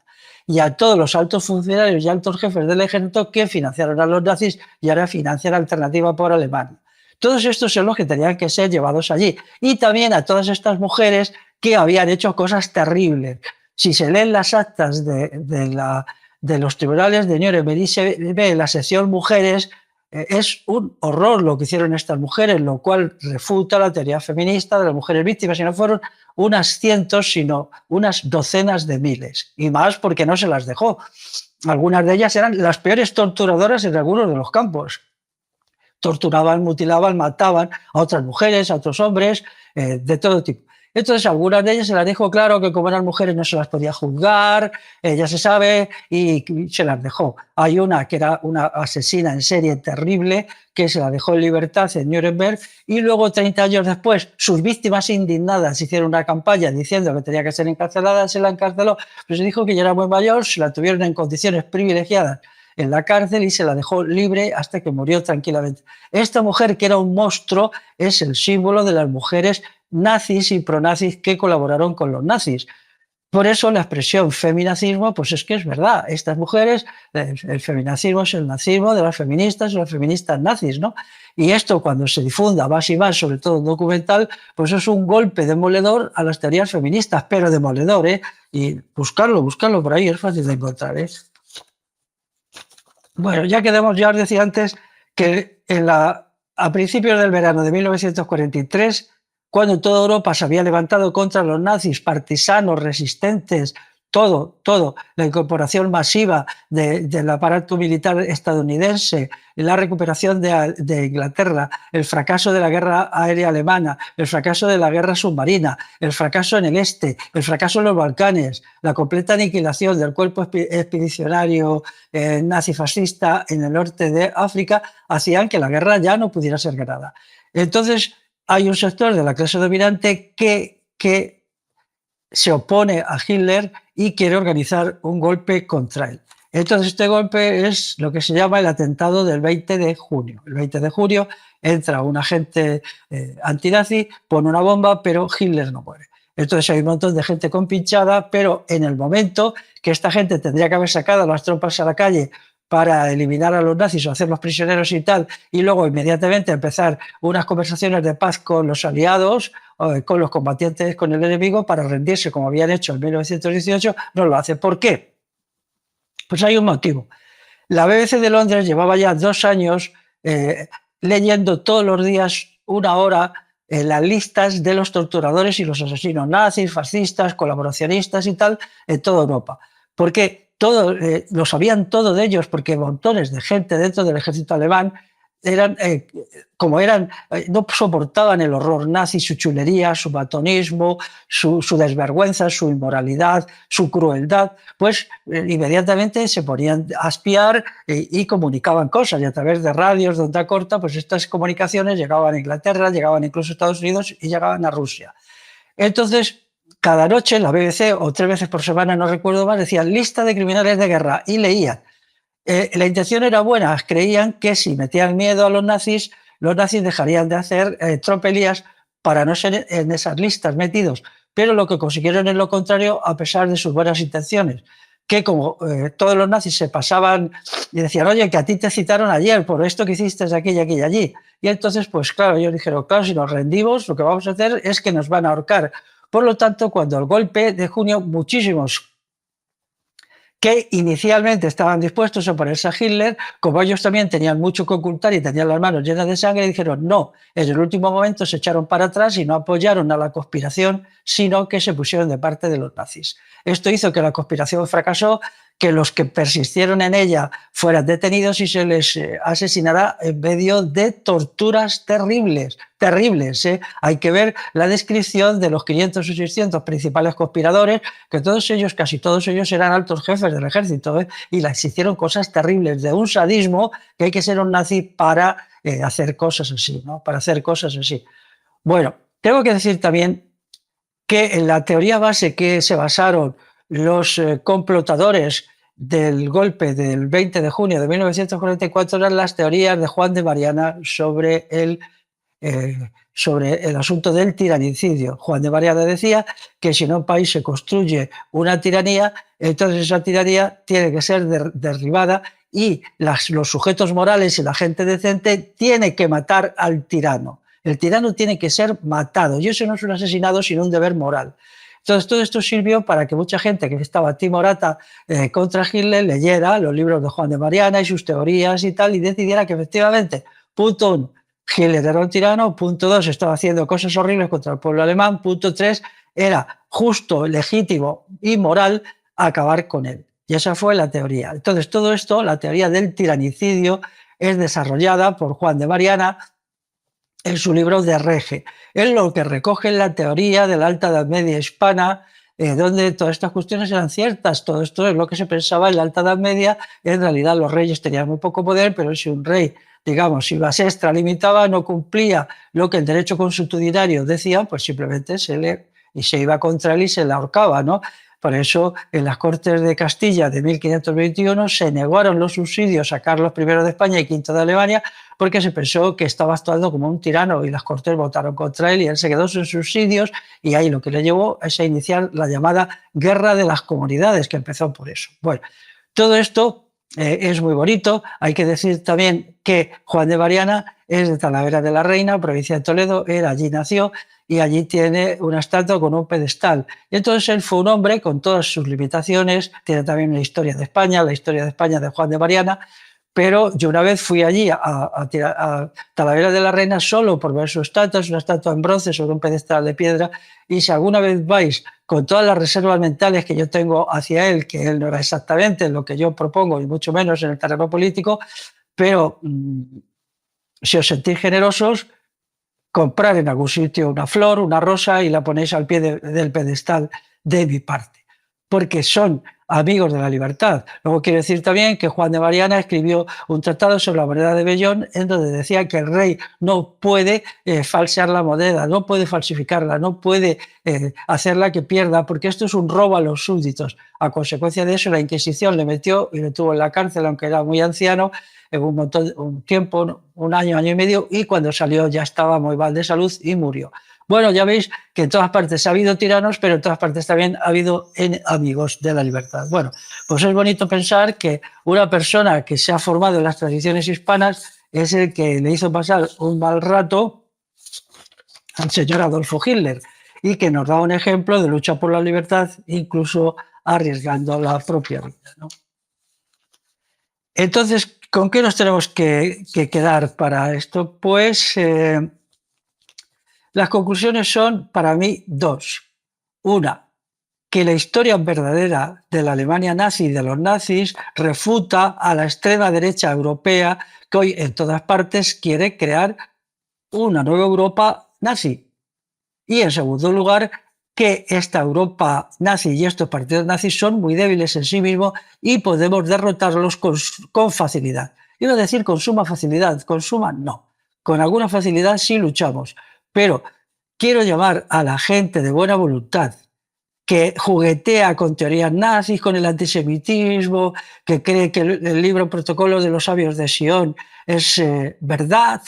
Y a todos los altos funcionarios y altos jefes del ejército que financiaron a los nazis y ahora financian Alternativa por Alemania. Todos estos son los que tenían que ser llevados allí. Y también a todas estas mujeres que habían hecho cosas terribles. Si se leen las actas de los tribunales de Nuremberg y se ve la sección mujeres, es un horror lo que hicieron estas mujeres, lo cual refuta la teoría feminista de las mujeres víctimas, y no fueron unas cientos, sino unas docenas de miles, y más porque no se las dejó. Algunas de ellas eran las peores torturadoras en algunos de los campos. Torturaban, mutilaban, mataban a otras mujeres, a otros hombres, de todo tipo. Entonces, algunas de ellas se las dejó claro que como eran mujeres no se las podía juzgar, ya se sabe, y se las dejó. Hay una que era una asesina en serie terrible, que se la dejó en libertad en Nuremberg, y luego 30 años después, sus víctimas indignadas hicieron una campaña diciendo que tenía que ser encarcelada, se la encarceló, pero se dijo que ya era muy mayor, se la tuvieron en condiciones privilegiadas en la cárcel y se la dejó libre hasta que murió tranquilamente. Esta mujer, que era un monstruo, es el símbolo de las mujeres nazis y pronazis que colaboraron con los nazis. Por eso la expresión feminacismo, pues es que es verdad. Estas mujeres, el feminacismo es el nazismo de las feministas y las feministas nazis, ¿no? Y esto, cuando se difunda más y más, sobre todo en documental, pues es un golpe demoledor a las teorías feministas, pero demoledor, ¿eh? Y buscarlo por ahí, es fácil de encontrar, ¿eh? Bueno, ya os decía antes que a principios del verano de 1943, cuando toda Europa se había levantado contra los nazis, partisanos, resistentes, todo, la incorporación masiva del aparato militar estadounidense, la recuperación de Inglaterra, el fracaso de la guerra aérea alemana, el fracaso de la guerra submarina, el fracaso en el este, el fracaso en los Balcanes, la completa aniquilación del cuerpo expedicionario nazifascista en el norte de África, hacían que la guerra ya no pudiera ser ganada. Entonces, hay un sector de la clase dominante que se opone a Hitler y quiere organizar un golpe contra él. Entonces, este golpe es lo que se llama el atentado del 20 de junio. El 20 de junio entra un agente antinazi, pone una bomba, pero Hitler no muere. Entonces hay un montón de gente compinchada, pero en el momento que esta gente tendría que haber sacado a las tropas a la calle para eliminar a los nazis o hacerlos prisioneros y tal, y luego inmediatamente empezar unas conversaciones de paz con los aliados, con los combatientes, con el enemigo, para rendirse como habían hecho en 1918, no lo hace. ¿Por qué? Pues hay un motivo. La BBC de Londres llevaba ya 2 años leyendo todos los días 1 hora las listas de los torturadores y los asesinos nazis, fascistas, colaboracionistas y tal en toda Europa. Porque lo sabían todo de ellos, porque montones de gente dentro del ejército alemán no soportaban el horror nazi, su chulería, su batonismo, su desvergüenza, su inmoralidad, su crueldad, pues inmediatamente se ponían a espiar y comunicaban cosas, y a través de radios de onda corta, pues estas comunicaciones llegaban a Inglaterra, llegaban incluso a Estados Unidos y llegaban a Rusia. Entonces, cada noche la BBC, o 3 veces por semana, no recuerdo más, decían lista de criminales de guerra, y leían. La intención era buena, creían que si metían miedo a los nazis dejarían de hacer tropelías para no ser en esas listas metidos, pero lo que consiguieron es lo contrario, a pesar de sus buenas intenciones, que como todos los nazis se pasaban y decían, oye, que a ti te citaron ayer por esto que hiciste aquí y aquí y allí, y entonces pues claro, ellos dijeron, claro, si nos rendimos lo que vamos a hacer es que nos van a ahorcar. Por lo tanto, cuando el golpe de junio, muchísimos que inicialmente estaban dispuestos a oponerse a Hitler, como ellos también tenían mucho que ocultar y tenían las manos llenas de sangre, dijeron no. En el último momento se echaron para atrás y no apoyaron a la conspiración, sino que se pusieron de parte de los nazis. Esto hizo que la conspiración fracasó, que los que persistieron en ella fueran detenidos y se les asesinará en medio de torturas terribles, terribles. Hay que ver la descripción de los 500 o 600 principales conspiradores, que todos ellos, casi todos ellos, eran altos jefes del ejército, y les hicieron cosas terribles, de un sadismo que hay que ser un nazi para hacer cosas así, ¿no? Para hacer cosas así. Bueno, tengo que decir también que en la teoría base que se basaron los complotadores del golpe del 20 de junio de 1944 eran las teorías de Juan de Mariana sobre el asunto del tiranicidio. Juan de Mariana decía que si en un país se construye una tiranía, entonces esa tiranía tiene que ser derribada y los sujetos morales y la gente decente tiene que matar al tirano. El tirano tiene que ser matado y eso no es un asesinato sino un deber moral. Entonces todo esto sirvió para que mucha gente que estaba timorata contra Hitler leyera los libros de Juan de Mariana y sus teorías y tal y decidiera que efectivamente, punto 1, Hitler era un tirano, punto 2, estaba haciendo cosas horribles contra el pueblo alemán, punto 3, era justo, legítimo y moral acabar con él. Y esa fue la teoría. Entonces todo esto, la teoría del tiranicidio, es desarrollada por Juan de Mariana en su libro De Rege. Él lo que recoge en la teoría de la Alta Edad Media hispana, donde todas estas cuestiones eran ciertas. Todo esto es lo que se pensaba en la Alta Edad Media. En realidad los reyes tenían muy poco poder, pero si un rey, digamos, si se extralimitaba, no cumplía lo que el derecho consuetudinario decía, pues simplemente se iba contra él y se le ahorcaba, ¿no? Por eso, en las Cortes de Castilla de 1521 se negaron los subsidios a Carlos I de España y V de Alemania porque se pensó que estaba actuando como un tirano y las Cortes votaron contra él y él se quedó sin subsidios y ahí lo que le llevó es a iniciar la llamada Guerra de las Comunidades, que empezó por eso. Bueno, todo esto es muy bonito. Hay que decir también que Juan de Mariana es de Talavera de la Reina, provincia de Toledo, él allí nació y allí tiene una estatua con un pedestal. Y entonces él fue un hombre con todas sus limitaciones, tiene también la historia de España de Juan de Mariana, pero yo una vez fui allí a Talavera de la Reina solo por ver su estatua, es una estatua en bronce sobre un pedestal de piedra, y si alguna vez vais con todas las reservas mentales que yo tengo hacia él, que él no era exactamente lo que yo propongo, y mucho menos en el terreno político, pero si os sentís generosos, comprar en algún sitio una flor, una rosa y la ponéis al pie del pedestal de mi parte, porque son amigos de la libertad. Luego quiero decir también que Juan de Mariana escribió un tratado sobre la moneda de Bellón en donde decía que el rey no puede falsear la moneda, no puede falsificarla, no puede hacerla que pierda, porque esto es un robo a los súbditos. A consecuencia de eso, la Inquisición le metió y le tuvo en la cárcel, aunque era muy anciano, en un tiempo, un año, año y medio, y cuando salió ya estaba muy mal de salud y murió. Bueno, ya veis que en todas partes ha habido tiranos, pero en todas partes también ha habido amigos de la libertad. Bueno, pues es bonito pensar que una persona que se ha formado en las tradiciones hispanas es el que le hizo pasar un mal rato al señor Adolfo Hitler y que nos da un ejemplo de lucha por la libertad, incluso arriesgando la propia vida, ¿no? Entonces, ¿con qué nos tenemos que quedar para esto? Pues las conclusiones son, para mí, dos. Una, que la historia verdadera de la Alemania nazi y de los nazis refuta a la extrema derecha europea que hoy en todas partes quiere crear una nueva Europa nazi. Y en segundo lugar, que esta Europa nazi y estos partidos nazis son muy débiles en sí mismos y podemos derrotarlos con facilidad. Iba a decir con suma facilidad, con suma no. Con alguna facilidad sí luchamos, pero quiero llamar a la gente de buena voluntad que juguetea con teorías nazis, con el antisemitismo, que cree que el libro Protocolo de los Sabios de Sion es verdad.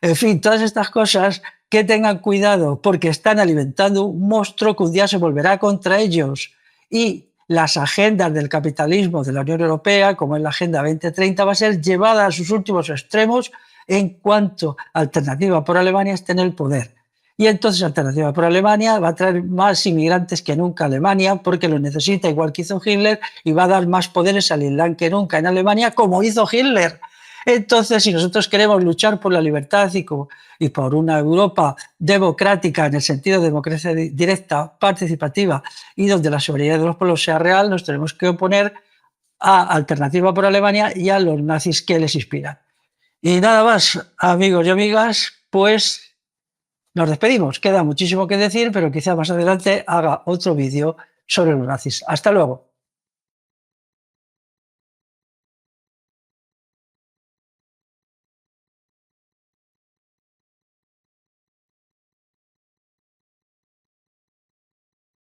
En fin, todas estas cosas, que tengan cuidado porque están alimentando un monstruo que un día se volverá contra ellos. Y las agendas del capitalismo de la Unión Europea, como es la Agenda 2030, va a ser llevada a sus últimos extremos en cuanto Alternativa por Alemania esté en el poder. Y entonces Alternativa por Alemania va a traer más inmigrantes que nunca a Alemania porque lo necesita igual que hizo Hitler y va a dar más poderes al Islam que nunca en Alemania como hizo Hitler. Entonces, si nosotros queremos luchar por la libertad y por una Europa democrática en el sentido de democracia directa, participativa y donde la soberanía de los pueblos sea real, nos tenemos que oponer a Alternativa por Alemania y a los nazis que les inspiran. Y nada más, amigos y amigas, pues nos despedimos. Queda muchísimo que decir, pero quizá más adelante haga otro vídeo sobre los nazis. Hasta luego.